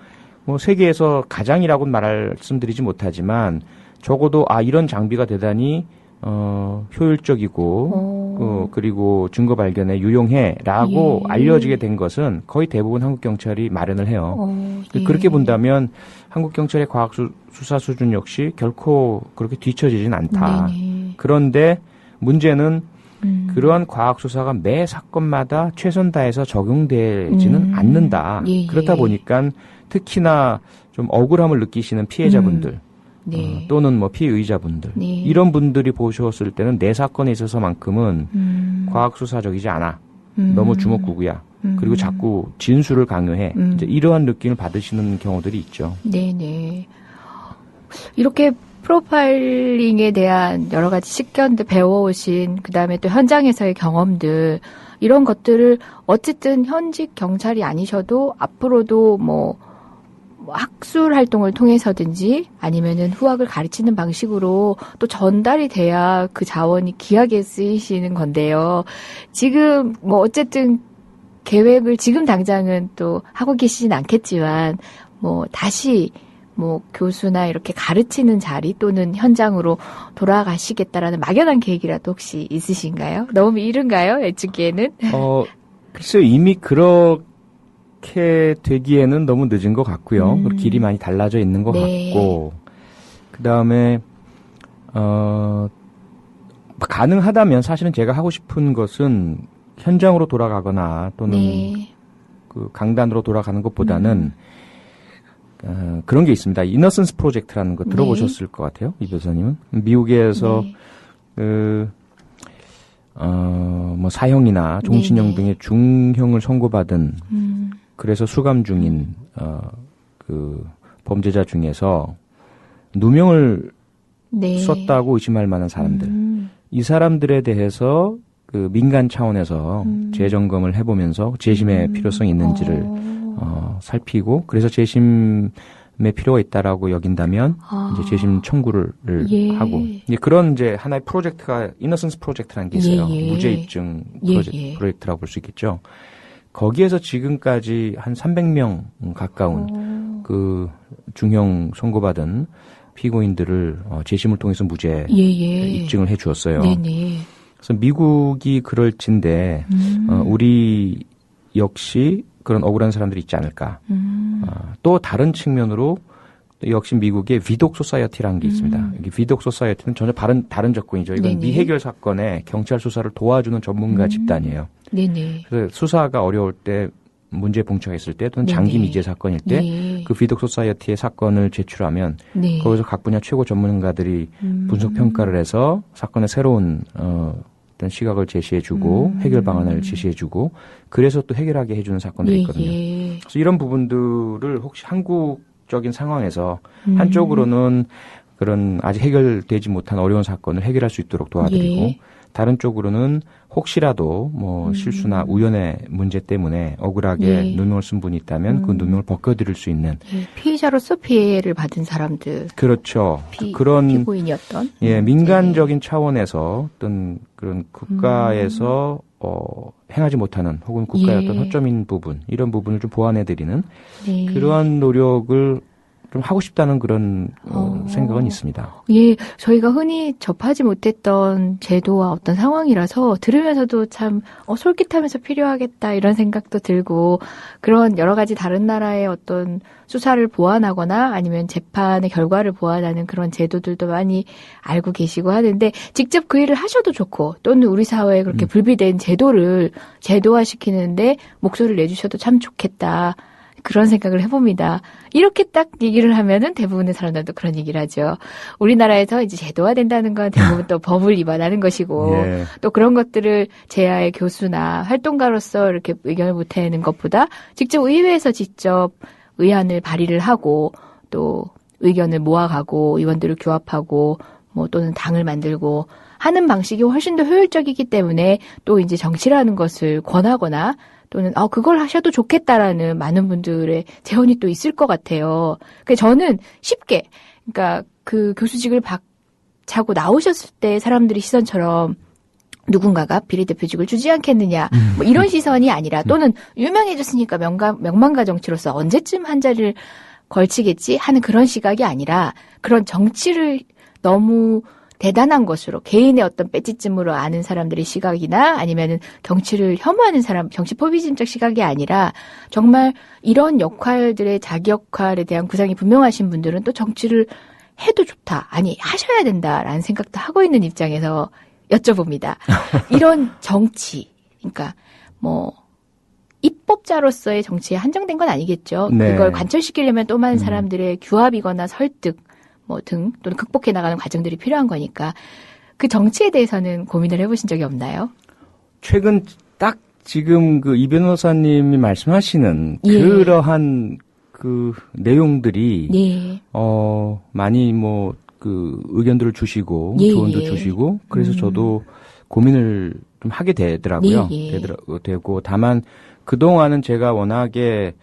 세계에서 가장이라고는 말씀드리지 못하지만 적어도 이런 장비가 대단히 효율적이고 그리고 증거 발견에 유용해라고 예. 알려지게 된 것은 거의 대부분 한국 경찰이 마련을 해요. 예. 그렇게 본다면 한국 경찰의 과학 수사 수준 역시 결코 그렇게 뒤처지진 않다. 네네. 그런데 문제는 그러한 과학 수사가 매 사건마다 최선 다해서 적용되지는 않는다. 예, 예. 그렇다 보니까 특히나 좀 억울함을 느끼시는 피해자분들 네. 또는 피의자분들 네. 이런 분들이 보셨을 때는 내 사건에 있어서만큼은 과학수사적이지 않아. 너무 주먹구구야. 그리고 자꾸 진술을 강요해. 이제 이러한 느낌을 받으시는 경우들이 있죠. 네네. 이렇게 프로파일링에 대한 여러 가지 식견들 배워오신 그다음에 또 현장에서의 경험들 이런 것들을 어쨌든 현직 경찰이 아니셔도 앞으로도 학술 활동을 통해서든지 아니면은 후학을 가르치는 방식으로 또 전달이 돼야 그 자원이 귀하게 쓰이시는 건데요. 지금 어쨌든 계획을 지금 당장은 또 하고 계시진 않겠지만 다시 교수나 이렇게 가르치는 자리 또는 현장으로 돌아가시겠다라는 막연한 계획이라도 혹시 있으신가요? 너무 이른가요? 예측기에는? 글쎄요, 이미 그렇게 되기에는 너무 늦은 것 같고요. 길이 많이 달라져 있는 것 네. 같고, 그 다음에, 가능하다면 사실은 제가 하고 싶은 것은 현장으로 돌아가거나 또는 네. 강단으로 돌아가는 것보다는 그런 게 있습니다. 이너센스 프로젝트라는 거 들어보셨을 것 같아요. 이 교수님은. 미국에서 네. 사형이나 종신형 네네. 등의 중형을 선고받은 그래서 수감 중인 범죄자 중에서 누명을 네. 썼다고 의심할 만한 사람들. 이 사람들에 대해서 민간 차원에서 재점검을 해보면서 재심의 필요성이 있는지를 살피고 그래서 재심을 필요가 있다라고 여긴다면 이제 재심 청구를 예. 하고 이제 그런 이제 하나의 프로젝트가 이너센스 프로젝트라는 게 있어요. 예. 무죄 입증 예. 프로젝트라고 볼 수 있겠죠. 거기에서 지금까지 한 300명 가까운 그 중형 선고받은 피고인들을 재심을 통해서 무죄 입증을 해 주었어요. 네네. 그래서 미국이 그럴진데 우리 역시 그런 억울한 사람들이 있지 않을까. 또 다른 측면으로 역시 미국의 위독 소사이어티라는 게 있습니다. 여기 위독 소사이어티는 전혀 다른 접근이죠. 이건 네네. 미해결 사건에 경찰 수사를 도와주는 전문가 집단이에요. 네네. 그래서 수사가 어려울 때 문제 봉착 했을 때 또는 장기 네네. 미제 사건일 때 그 위독 소사이어티의 사건을 제출하면 네. 거기서 각 분야 최고 전문가들이 분석 평가를 해서 사건의 새로운 어떤 시각을 제시해주고 해결 방안을 제시해주고 그래서 또 해결하게 해주는 사건들이 있거든요. 그래서 이런 부분들을 혹시 한국적인 상황에서 한쪽으로는 그런 아직 해결되지 못한 어려운 사건을 해결할 수 있도록 도와드리고 예. 다른 쪽으로는 혹시라도 뭐 실수나 우연의 문제 때문에 억울하게 누명을 쓴 분이 있다면 그 누명을 벗겨드릴 수 있는 피해자로서 피해를 받은 사람들. 그렇죠. 그런 피고인이었던. 민간적인 차원에서 어떤 그런 국가에서 행하지 못하는 혹은 국가의 어떤 허점인 부분 이런 부분을 좀 보완해드리는 그러한 노력을 좀 하고 싶다는 그런 생각은 있습니다. 예, 저희가 흔히 접하지 못했던 제도와 어떤 상황이라서 들으면서도 참 솔깃하면서 필요하겠다 이런 생각도 들고 그런 여러 가지 다른 나라의 어떤 수사를 보완하거나 아니면 재판의 결과를 보완하는 그런 제도들도 많이 알고 계시고 하는데 직접 그 일을 하셔도 좋고 또는 우리 사회에 그렇게 불비된 제도를 제도화시키는데 목소리를 내주셔도 참 좋겠다. 그런 생각을 해봅니다. 이렇게 딱 얘기를 하면은 대부분의 사람들도 그런 얘기를 하죠. 우리나라에서 이제 제도화된다는 건 대부분 또 법을 위반하는 것이고 예. 또 그런 것들을 제야의 교수나 활동가로서 이렇게 의견을 보태는 것보다 직접 의회에서 직접 의안을 발의를 하고 또 의견을 모아가고 의원들을 규합하고 뭐 또는 당을 만들고 하는 방식이 훨씬 더 효율적이기 때문에 또 이제 정치라는 것을 권하거나 또는 그걸 하셔도 좋겠다라는 많은 분들의 제언이 또 있을 것 같아요. 그러니까 저는 쉽게 그러니까 그 교수직을 박차고 나오셨을 때 사람들이 시선처럼 누군가가 비례대표직을 주지 않겠느냐 뭐 이런 시선이 아니라 또는 유명해졌으니까 명망가 정치로서 언제쯤 한 자리를 걸치겠지 하는 그런 시각이 아니라 그런 정치를 너무 대단한 것으로 개인의 어떤 배지쯤으로 아는 사람들의 시각이나 아니면은 정치를 혐오하는 사람, 정치 포비즘적 시각이 아니라 정말 이런 역할들의 자기 역할에 대한 구상이 분명하신 분들은 또 정치를 해도 좋다. 아니, 하셔야 된다라는 생각도 하고 있는 입장에서 여쭤봅니다. 이런 정치, 그러니까 뭐 입법자로서의 정치에 한정된 건 아니겠죠. 네. 그걸 관철시키려면 또 많은 사람들의 규합이거나 설득 뭐 등 또는 극복해 나가는 과정들이 필요한 거니까 그 정치에 대해서는 고민을 해보신 적이 없나요? 최근 딱 지금 그 이 변호사님이 말씀하시는 예. 그러한 그 내용들이 네. 많이 뭐 그 의견들을 주시고 예, 조언도 예. 주시고 그래서 저도 고민을 좀 하게 되더라고요. 네, 예. 되고 다만 그동안은 제가 워낙에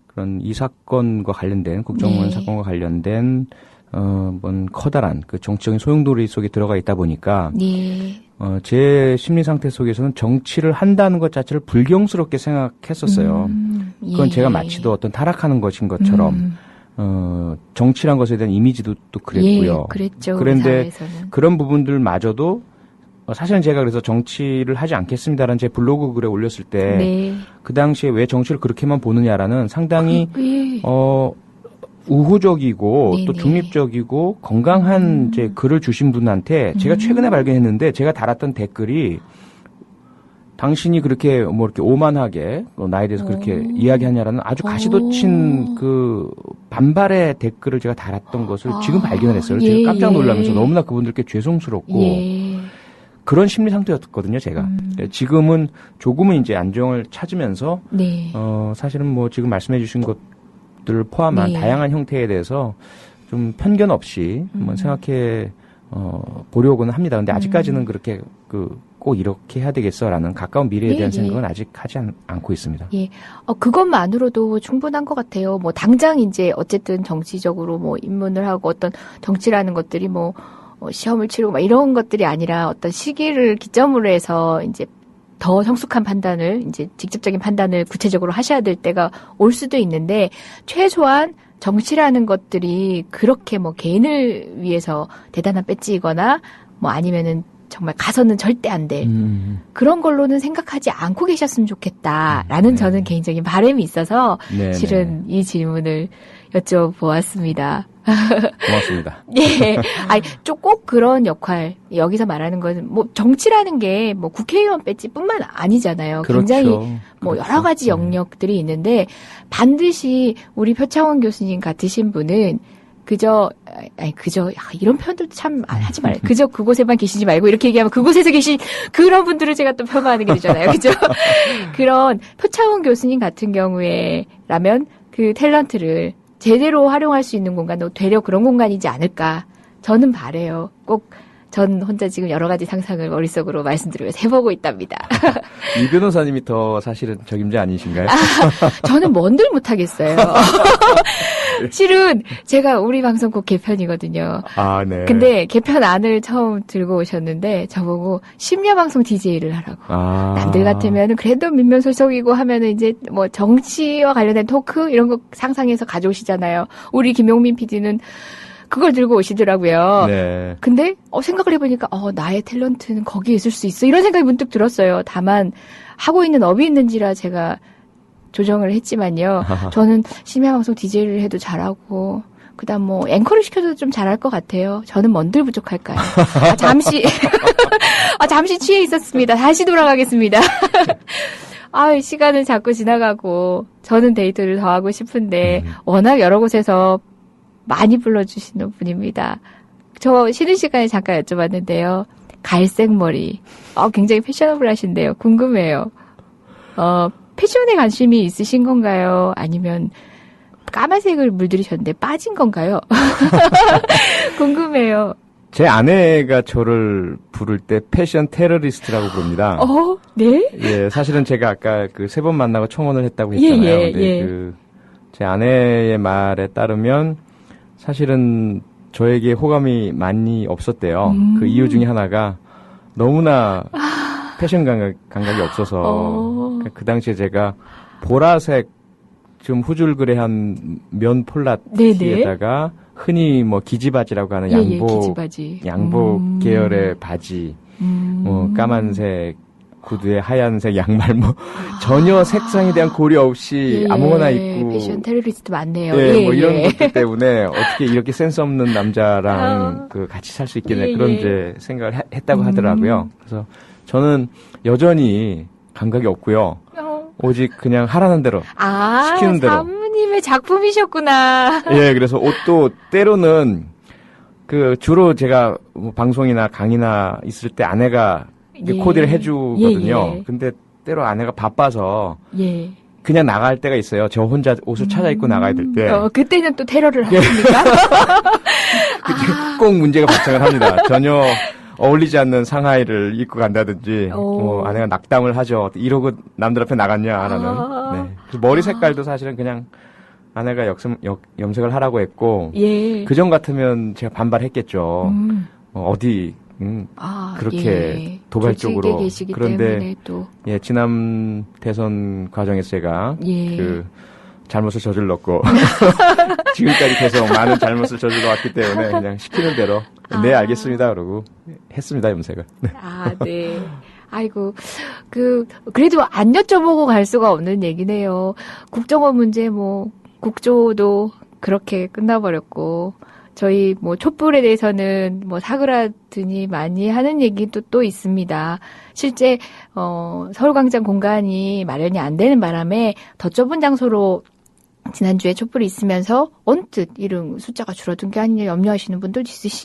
그런 이 사건과 관련된 국정원 네. 사건과 관련된 뭔 커다란 그 정치적인 소용돌이 속에 들어가 있다 보니까 네. 제 심리 상태 속에서는 정치를 한다는 것 자체를 불경스럽게 생각했었어요. 그건 예. 제가 마치도 어떤 타락하는 것인 것처럼 정치란 것에 대한 이미지도 또 그랬고요. 예, 그랬죠. 그런데 우리 사회에서는. 그런 부분들마저도 사실은 제가 그래서 정치를 하지 않겠습니다라는 제 블로그 글에 올렸을 때 네. 그 당시에 왜 정치를 그렇게만 보느냐라는 상당히 예. 우호적이고 네네. 또 중립적이고 건강한 이제 글을 주신 분한테 제가 최근에 발견했는데 제가 달았던 댓글이 당신이 그렇게 뭐 이렇게 오만하게 나에 대해서 그렇게 이야기하냐라는 아주 가시돋친 그 반발의 댓글을 제가 달았던 것을 지금 발견을 했어요. 예, 제가 깜짝 놀라면서 예. 너무나 그분들께 죄송스럽고 예. 그런 심리 상태였거든요, 제가. 지금은 조금은 이제 안정을 찾으면서 네. 사실은 뭐 지금 말씀해 주신 것들을 포함한 네. 다양한 형태에 대해서 좀 편견 없이 한번 생각해 보려고는 합니다. 근데 아직까지는 그렇게 꼭 이렇게 해야 되겠어라는 가까운 미래에 예, 대한 예. 생각은 아직 하지 않고 있습니다. 예, 그것만으로도 충분한 것 같아요. 뭐 당장 이제 어쨌든 정치적으로 뭐 입문을 하고 어떤 정치라는 것들이 뭐 시험을 치르고 막 이런 것들이 아니라 어떤 시기를 기점으로 해서 이제 더 성숙한 판단을 이제 직접적인 판단을 구체적으로 하셔야 될 때가 올 수도 있는데 최소한 정치라는 것들이 그렇게 뭐 개인을 위해서 대단한 배지이거나 뭐 아니면은 정말 가서는 절대 안 될 그런 걸로는 생각하지 않고 계셨으면 좋겠다라는 네. 저는 개인적인 바람이 있어서 네네. 실은 이 질문을 여쭤보았습니다. 고맙습니다. 예. 아니, 좀 꼭 그런 역할, 여기서 말하는 것은, 뭐, 정치라는 게, 뭐, 국회의원 배지뿐만 아니잖아요. 그렇죠. 굉장히, 뭐, 그렇죠. 여러 가지 네. 영역들이 있는데, 반드시 우리 표창원 교수님 같으신 분은, 이런 표현들도 참 하지 말아요. 그저 그곳에만 계시지 말고, 이렇게 얘기하면 그곳에서 계신 그런 분들을 제가 또 폄하하는 게 되잖아요. 그죠? 그런 표창원 교수님 같은 경우에라면, 그 탤런트를 제대로 활용할 수 있는 공간도 되려 그런 공간이지 않을까. 저는 바래요. 꼭 전 혼자 지금 여러 가지 상상을 머릿속으로 말씀드리면서 해보고 있답니다. 이 변호사님이 더 사실은 적임자 아니신가요? 저는 뭔들 못하겠어요. 실은 제가 우리 방송 꼭 개편이거든요. 아, 네. 근데 개편안을 처음 들고 오셨는데 저보고 심야방송 DJ를 하라고. 아. 남들 같으면은 그래도 민면소속이고 하면은 이제 뭐 정치와 관련된 토크 이런 거 상상해서 가져오시잖아요. 우리 김용민 PD는 그걸 들고 오시더라고요. 네. 근데 생각을 해보니까 나의 탤런트는 거기에 있을 수 있어 이런 생각이 문득 들었어요. 다만 하고 있는 업이 있는지라 제가 조정을 했지만요. 저는 심야방송 DJ를 해도 잘하고 그다음 뭐 앵커를 시켜도 좀 잘할 것 같아요. 저는 뭔들 부족할까요? 잠시 잠시 취해 있었습니다. 다시 돌아가겠습니다. 시간은 자꾸 지나가고 저는 데이트를 더 하고 싶은데 워낙 여러 곳에서 많이 불러주시는 분입니다. 저 쉬는 시간에 잠깐 여쭤봤는데요. 갈색 머리. 굉장히 패셔너블 하신데요. 궁금해요. 패션에 관심이 있으신 건가요? 아니면 까만색을 물들이셨는데 빠진 건가요? 궁금해요. 제 아내가 저를 부를 때 패션 테러리스트라고 부릅니다. 네? 예, 사실은 제가 아까 그 3번 만나고 청혼을 했다고 했잖아요. 예. 근데 제 아내의 말에 따르면 사실은 저에게 호감이 많이 없었대요. 그 이유 중에 하나가 너무나 패션 감각이 없어서 그 당시에 제가 보라색 좀 후줄그레한 면 폴라티에다가 흔히 뭐 기지바지라고 하는 기지바지. 양복 계열의 바지, 뭐 까만색 구두에 하얀색 양말 전혀 색상에 대한 고려 없이 아무거나 입고 패션 테러리스트 많네요. 뭐 이런 것들 때문에 어떻게 이렇게 센스 없는 남자랑 같이 살 수 있겠냐 그런 이제 생각을 했다고 하더라고요. 그래서 저는 여전히 감각이 없고요. 오직 그냥 하라는 대로 시키는 대로. 사모님의 작품이셨구나. 예, 그래서 옷도 때로는 주로 제가 뭐 방송이나 강의나 있을 때 아내가 코디를 해주거든요. 근데 때로 아내가 바빠서 그냥 나갈 때가 있어요. 저 혼자 옷을 찾아 입고 나가야 될 때. 그때는 또 테러를 하십니까? 꼭 문제가 발생을 합니다. 전혀 어울리지 않는 상하이를 입고 간다든지 아내가 낙담을 하죠. 이러고 남들 앞에 나갔냐라는. 네. 머리 색깔도 사실은 그냥 아내가 염색을 하라고 했고 그전 같으면 제가 반발했겠죠. 어디 그렇게 도발적으로. 계시기 그런데 때문에 또. 지난 대선 과정에서 제가 잘못을 저질렀고 지금까지 계속 많은 잘못을 저질러 왔기 때문에 그냥 시키는 대로 네 알겠습니다 그러고 했습니다 염색을. 네. 아이고 그래도 안 여쭤보고 갈 수가 없는 얘기네요. 국정원 문제 국조도 그렇게 끝나버렸고 저희 촛불에 대해서는 사그라드니 많이 하는 얘기도 또 있습니다. 실제 서울광장 공간이 마련이 안 되는 바람에 더 좁은 장소로 지난주에 촛불이 있으면서 언뜻 이런 숫자가 줄어든 게 아니냐 염려하시는 분도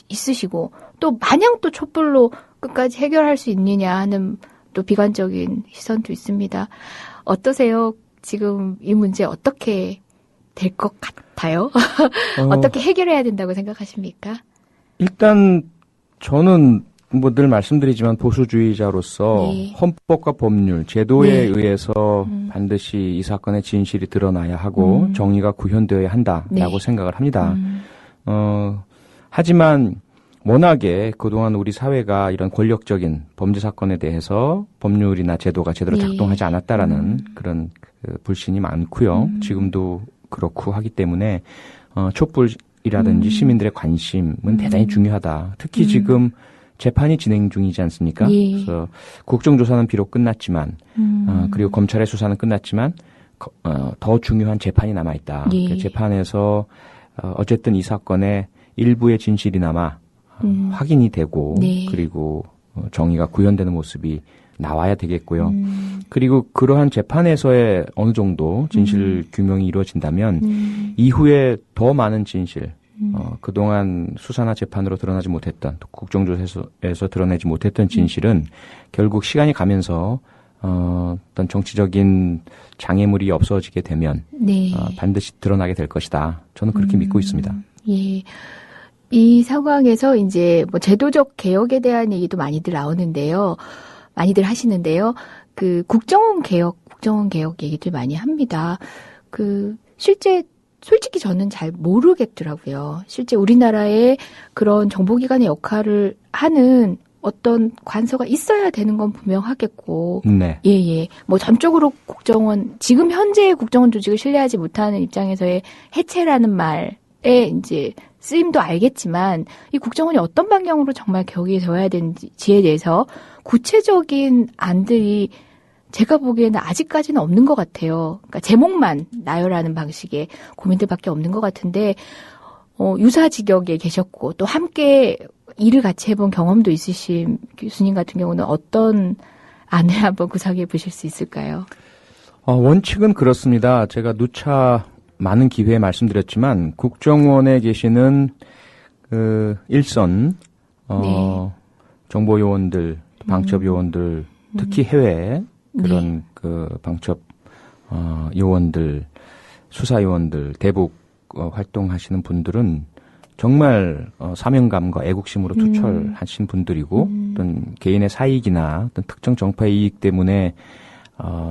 있으시고 또 마냥 또 촛불로 끝까지 해결할 수 있느냐 하는 또 비관적인 시선도 있습니다. 어떠세요? 지금 이 문제 어떻게 될 것 같아요? 어떻게 해결해야 된다고 생각하십니까? 일단 저는 뭐 늘 말씀드리지만 보수주의자로서 네. 헌법과 법률, 제도에 네. 의해서 반드시 이 사건의 진실이 드러나야 하고 정의가 구현되어야 한다라고 네. 생각을 합니다. 하지만 워낙에 그동안 우리 사회가 이런 권력적인 범죄 사건에 대해서 법률이나 제도가 제대로 네. 작동하지 않았다라는 그런 그 불신이 많고요. 지금도 그렇고 하기 때문에 촛불이라든지 시민들의 관심은 대단히 중요하다. 특히 지금 재판이 진행 중이지 않습니까? 예. 그래서 국정조사는 비록 끝났지만 그리고 검찰의 수사는 끝났지만 더 중요한 재판이 남아있다. 예. 그 재판에서 어쨌든 이 사건의 일부의 진실이나마 확인이 되고 네. 그리고 정의가 구현되는 모습이 나와야 되겠고요. 그리고 그러한 재판에서의 어느 정도 진실 규명이 이루어진다면 이후에 더 많은 진실, 그동안 수사나 재판으로 드러나지 못했던, 국정조사에서 드러내지 못했던 진실은 결국 시간이 가면서 어떤 정치적인 장애물이 없어지게 되면 네. 반드시 드러나게 될 것이다. 저는 그렇게 믿고 있습니다. 예. 이 상황에서 이제 뭐 제도적 개혁에 대한 얘기도 많이들 나오는데요. 많이들 하시는데요. 그 국정원 개혁 얘기들 많이 합니다. 그 실제 솔직히 저는 잘 모르겠더라고요. 실제 우리나라의 그런 정보기관의 역할을 하는 어떤 관서가 있어야 되는 건 분명하겠고. 네. 예. 뭐 전적으로 국정원, 지금 현재의 국정원 조직을 신뢰하지 못하는 입장에서의 해체라는 말에 이제 쓰임도 알겠지만 이 국정원이 어떤 방향으로 정말 개혁이 되어야 되는지에 대해서 구체적인 안들이 제가 보기에는 아직까지는 없는 것 같아요. 그러니까 제목만 나열하는 방식의 고민들밖에 없는 것 같은데 유사 직역에 계셨고 또 함께 일을 같이 해본 경험도 있으신 교수님 같은 경우는 어떤 안을 한번 구상해 보실 수 있을까요? 원칙은 그렇습니다. 제가 누차 많은 기회에 말씀드렸지만 국정원에 계시는 그 일선 네. 정보 요원들, 방첩 요원들, 특히 해외 그런 네. 그 방첩 요원들, 수사 요원들, 대북 활동하시는 분들은 정말 사명감과 애국심으로 투철하신 분들이고 어떤 개인의 사익이나 어떤 특정 정파의 이익 때문에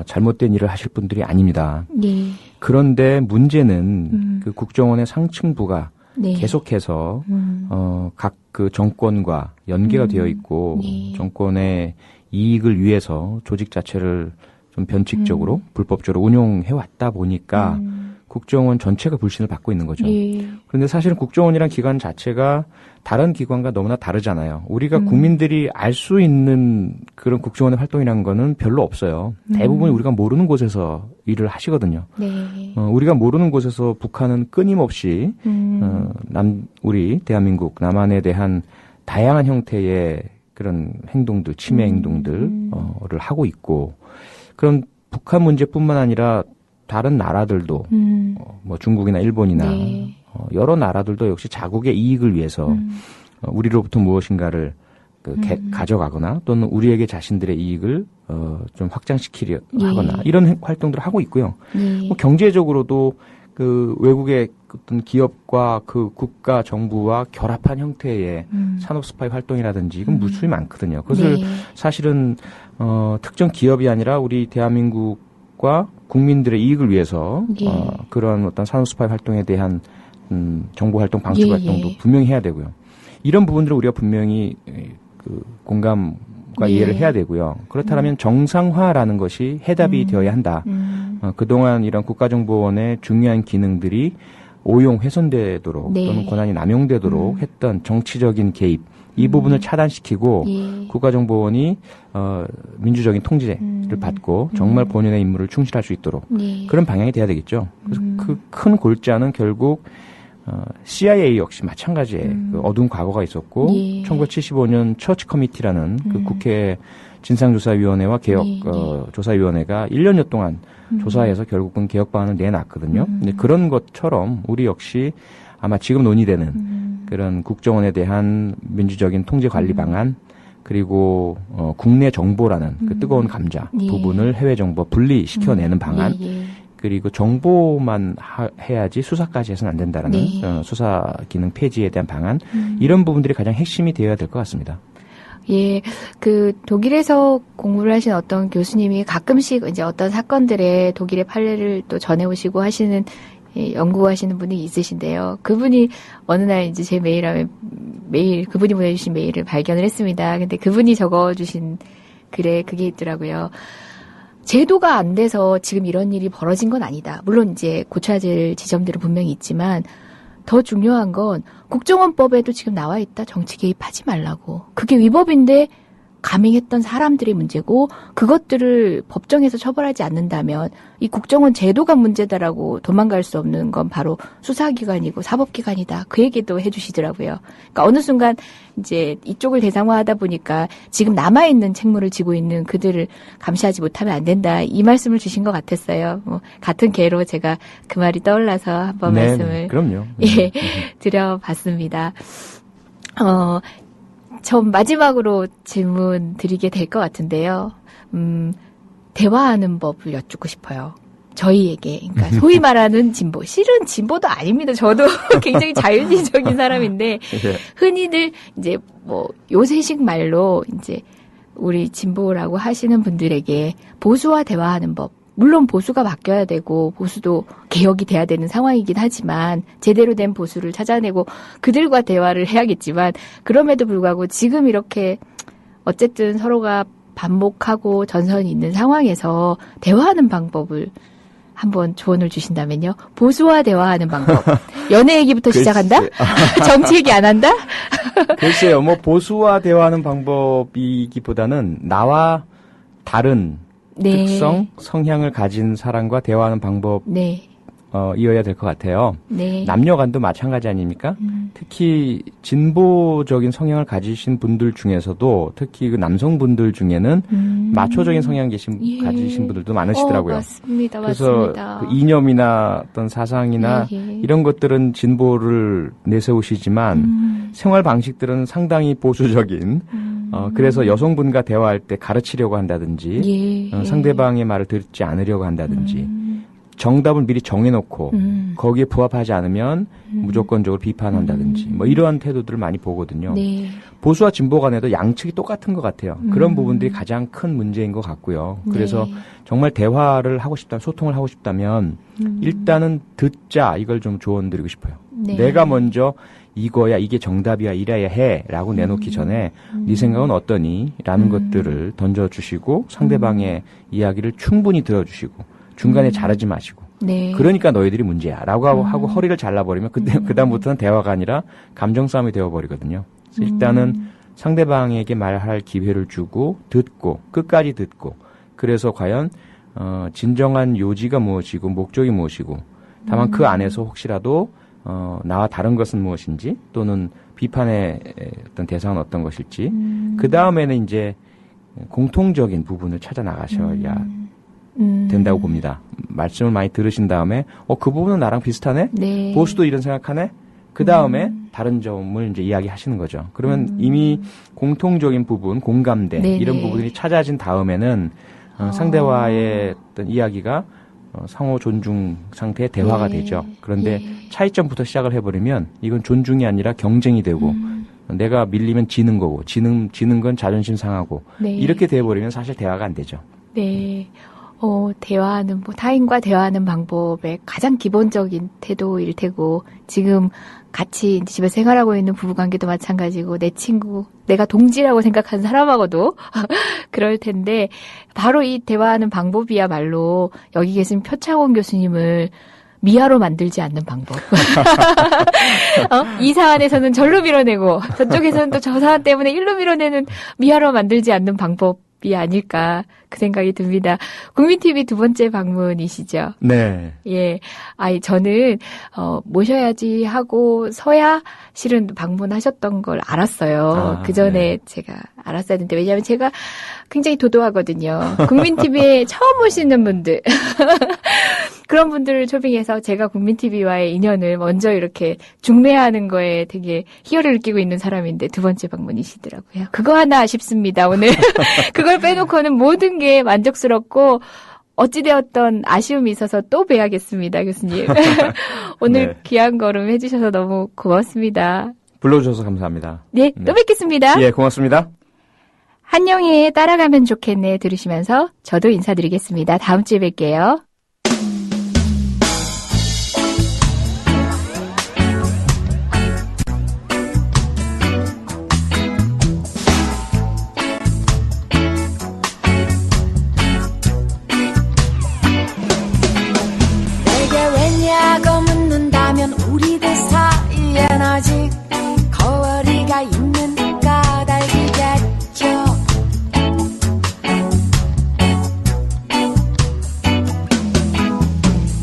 잘못된 일을 하실 분들이 아닙니다. 네. 그런데 문제는 그 국정원의 상층부가 네. 계속해서 각 그 정권과 연계가 되어 있고 네. 정권의 이익을 위해서 조직 자체를 좀 변칙적으로 불법적으로 운용해 왔다 보니까 국정원 전체가 불신을 받고 있는 거죠. 예. 그런데 사실은 국정원이란 기관 자체가 다른 기관과 너무나 다르잖아요. 우리가 국민들이 알 수 있는 그런 국정원의 활동이라는 거는 별로 없어요. 대부분 우리가 모르는 곳에서 일을 하시거든요. 네. 우리가 모르는 곳에서 북한은 끊임없이 우리 대한민국 남한에 대한 다양한 형태의 그런 행동들, 침해 행동들을 하고 있고, 그런 북한 문제뿐만 아니라 다른 나라들도 뭐 중국이나 일본이나 네. 여러 나라들도 역시 자국의 이익을 위해서 우리로부터 무엇인가를 가져가거나 또는 우리에게 자신들의 이익을 좀 확장시키려 하거나 이런 활동들을 하고 있고요. 뭐 경제적으로도 그 외국의 어떤 기업과 그 국가 정부와 결합한 형태의 산업 스파이 활동이라든지 이건 무수히 많거든요. 그것을 네. 사실은 특정 기업이 아니라 우리 대한민국과 국민들의 이익을 위해서 그런 어떤 산업 스파이 활동에 대한 정보 활동, 방출 활동도 분명히 해야 되고요. 이런 부분들을 우리가 분명히 그 공감과 이해를 해야 되고요. 그렇다면 정상화라는 것이 해답이 되어야 한다. 그동안 이런 국가정보원의 중요한 기능들이 오용 훼손되도록 또는 권한이 남용되도록 했던 정치적인 개입, 이 부분을 차단시키고 국가정보원이 민주적인 통제를 받고 정말 본연의 임무를 충실할 수 있도록 그런 방향이 돼야 되겠죠. 그래서 그 큰 골자는 결국 CIA 역시 마찬가지의 그 어두운 과거가 있었고 1975년 처치 커미티라는 그 국회 진상조사위원회와 개혁 조사위원회가 1년여 동안 조사해서 결국은 개혁 방안을 내놨거든요. 근데 그런 것처럼 우리 역시 아마 지금 논의되는 그런 국정원에 대한 민주적인 통제 관리 방안 그리고 국내 정보라는 그 뜨거운 감자 부분을 해외 정보 분리시켜내는 방안 그리고 정보만 해야지 수사까지 해서는 안 된다라는 수사 기능 폐지에 대한 방안 이런 부분들이 가장 핵심이 되어야 될 것 같습니다. 예, 그 독일에서 공부를 하신 어떤 교수님이 가끔씩 이제 어떤 사건들에 독일의 판례를 또 전해오시고 하시는 연구하시는 분이 있으신데요. 그분이 어느 날 이제 제 메일 그분이 보내주신 메일을 발견을 했습니다. 근데 그분이 적어주신 글에 그게 있더라고요. 제도가 안 돼서 지금 이런 일이 벌어진 건 아니다. 물론 이제 고쳐야 될 지점들은 분명히 있지만 더 중요한 건 국정원법에도 지금 나와 있다. 정치 개입하지 말라고. 그게 위법인데 감행했던 사람들의 문제고 그것들을 법정에서 처벌하지 않는다면 이 국정원 제도가 문제다라고 도망갈 수 없는 건 바로 수사기관이고 사법기관이다. 그 얘기도 해주시더라고요. 그러니까 어느 순간 이제 이쪽을 대상화하다 보니까 지금 남아있는 책무를 지고 있는 그들을 감시하지 못하면 안 된다. 이 말씀을 주신 것 같았어요. 뭐 같은 계로 제가 그 말이 떠올라서 한번 네, 말씀을 그럼요. 예, 드려봤습니다. 전 마지막으로 질문 드리게 될 것 같은데요. 대화하는 법을 여쭙고 싶어요. 저희에게. 그러니까 소위 말하는 진보. 실은 진보도 아닙니다. 저도 굉장히 자유주의적인 사람인데 흔히들 이제 뭐 요새식 말로 이제 우리 진보라고 하시는 분들에게 보수와 대화하는 법. 물론 보수가 바뀌어야 되고 보수도 개혁이 돼야 되는 상황이긴 하지만 제대로 된 보수를 찾아내고 그들과 대화를 해야겠지만 그럼에도 불구하고 지금 이렇게 어쨌든 서로가 반목하고 전선이 있는 상황에서 대화하는 방법을 한번 조언을 주신다면요. 보수와 대화하는 방법. 연애 얘기부터 시작한다? 정치 얘기 안 한다? 글쎄요. 뭐 보수와 대화하는 방법이기보다는 나와 다른 네. 특성, 성향을 가진 사람과 대화하는 방법 네. 이어야 될 것 같아요. 네. 남녀 간도 마찬가지 아닙니까? 특히 진보적인 성향을 가지신 분들 중에서도 특히 그 남성분들 중에는 마초적인 성향 가지신 분들도 많으시더라고요. 맞습니다. 그래서 맞습니다. 그 이념이나 어떤 사상이나 이런 것들은 진보를 내세우시지만 생활 방식들은 상당히 보수적인 그래서 여성분과 대화할 때 가르치려고 한다든지 상대방의 말을 듣지 않으려고 한다든지 정답을 미리 정해놓고 거기에 부합하지 않으면 무조건적으로 비판한다든지 뭐 이러한 태도들을 많이 보거든요. 네. 보수와 진보 간에도 양측이 똑같은 것 같아요. 그런 부분들이 가장 큰 문제인 것 같고요. 그래서 네. 정말 대화를 하고 싶다면 소통을 하고 싶다면 일단은 듣자 이걸 좀 조언드리고 싶어요. 네. 내가 먼저 이거야 이게 정답이야 이래야 해라고 내놓기 전에 네 생각은 어떠니? 라는 것들을 던져주시고 상대방의 이야기를 충분히 들어주시고 중간에 자르지 마시고 네. 그러니까 너희들이 문제야 라고 하고 허리를 잘라버리면 그다음부터는 대화가 아니라 감정 싸움이 되어버리거든요. 그래서 일단은 상대방에게 말할 기회를 주고 듣고 끝까지 듣고 그래서 과연 진정한 요지가 무엇이고 목적이 무엇이고 다만 그 안에서 혹시라도 나와 다른 것은 무엇인지 또는 비판의 어떤 대상은 어떤 것일지 그 다음에는 이제 공통적인 부분을 찾아 나가셔야 된다고 봅니다. 말씀을 많이 들으신 다음에 그 부분은 나랑 비슷하네? 네. 보수도 이런 생각하네? 그 다음에 다른 점을 이제 이야기하시는 거죠. 그러면 이미 공통적인 부분, 공감대 네네. 이런 부분이 찾아진 다음에는 상대와의 어떤 이야기가 상호 존중 상태의 대화가 네. 되죠. 그런데 차이점부터 시작을 해버리면 이건 존중이 아니라 경쟁이 되고 내가 밀리면 지는 거고 지는 건 자존심 상하고 네. 이렇게 돼버리면 사실 대화가 안 되죠. 네. 대화하는, 타인과 대화하는 방법의 가장 기본적인 태도일 테고, 지금 같이 집에 생활하고 있는 부부관계도 마찬가지고, 내 친구, 내가 동지라고 생각하는 사람하고도 그럴 텐데, 바로 이 대화하는 방법이야말로 여기 계신 표창원 교수님을 미아로 만들지 않는 방법. 이 사안에서는 절로 밀어내고, 저쪽에서는 또 저 사안 때문에 일로 밀어내는 미아로 만들지 않는 방법이 아닐까, 그 생각이 듭니다. 국민TV 두 번째 방문이시죠? 네. 예. 저는, 모셔야지 하고 서야 실은 방문하셨던 걸 알았어요. 그 전에 네. 제가 알았어야 했는데, 왜냐하면 제가 굉장히 도도하거든요. 국민TV에 처음 오시는 분들. 그런 분들을 초빙해서 제가 국민TV와의 인연을 먼저 이렇게 중매하는 거에 되게 희열을 느끼고 있는 사람인데 두 번째 방문이시더라고요. 그거 하나 아쉽습니다, 오늘. 그걸 빼놓고는 모든 게 만족스럽고 어찌되었던 아쉬움이 있어서 또 뵈야겠습니다, 교수님. 오늘 네. 귀한 걸음 해주셔서 너무 고맙습니다. 불러주셔서 감사합니다. 네, 또 뵙겠습니다. 예, 고맙습니다. 한영애의 따라가면 좋겠네 들으시면서 저도 인사드리겠습니다. 다음 주에 뵐게요. 내게 왜냐고 묻는다면 우리들 사이엔 아직 거리가 있는 까닭이겠죠.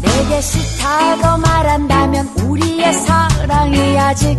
내게 싫다고 말한다면 우리의 사랑이 아직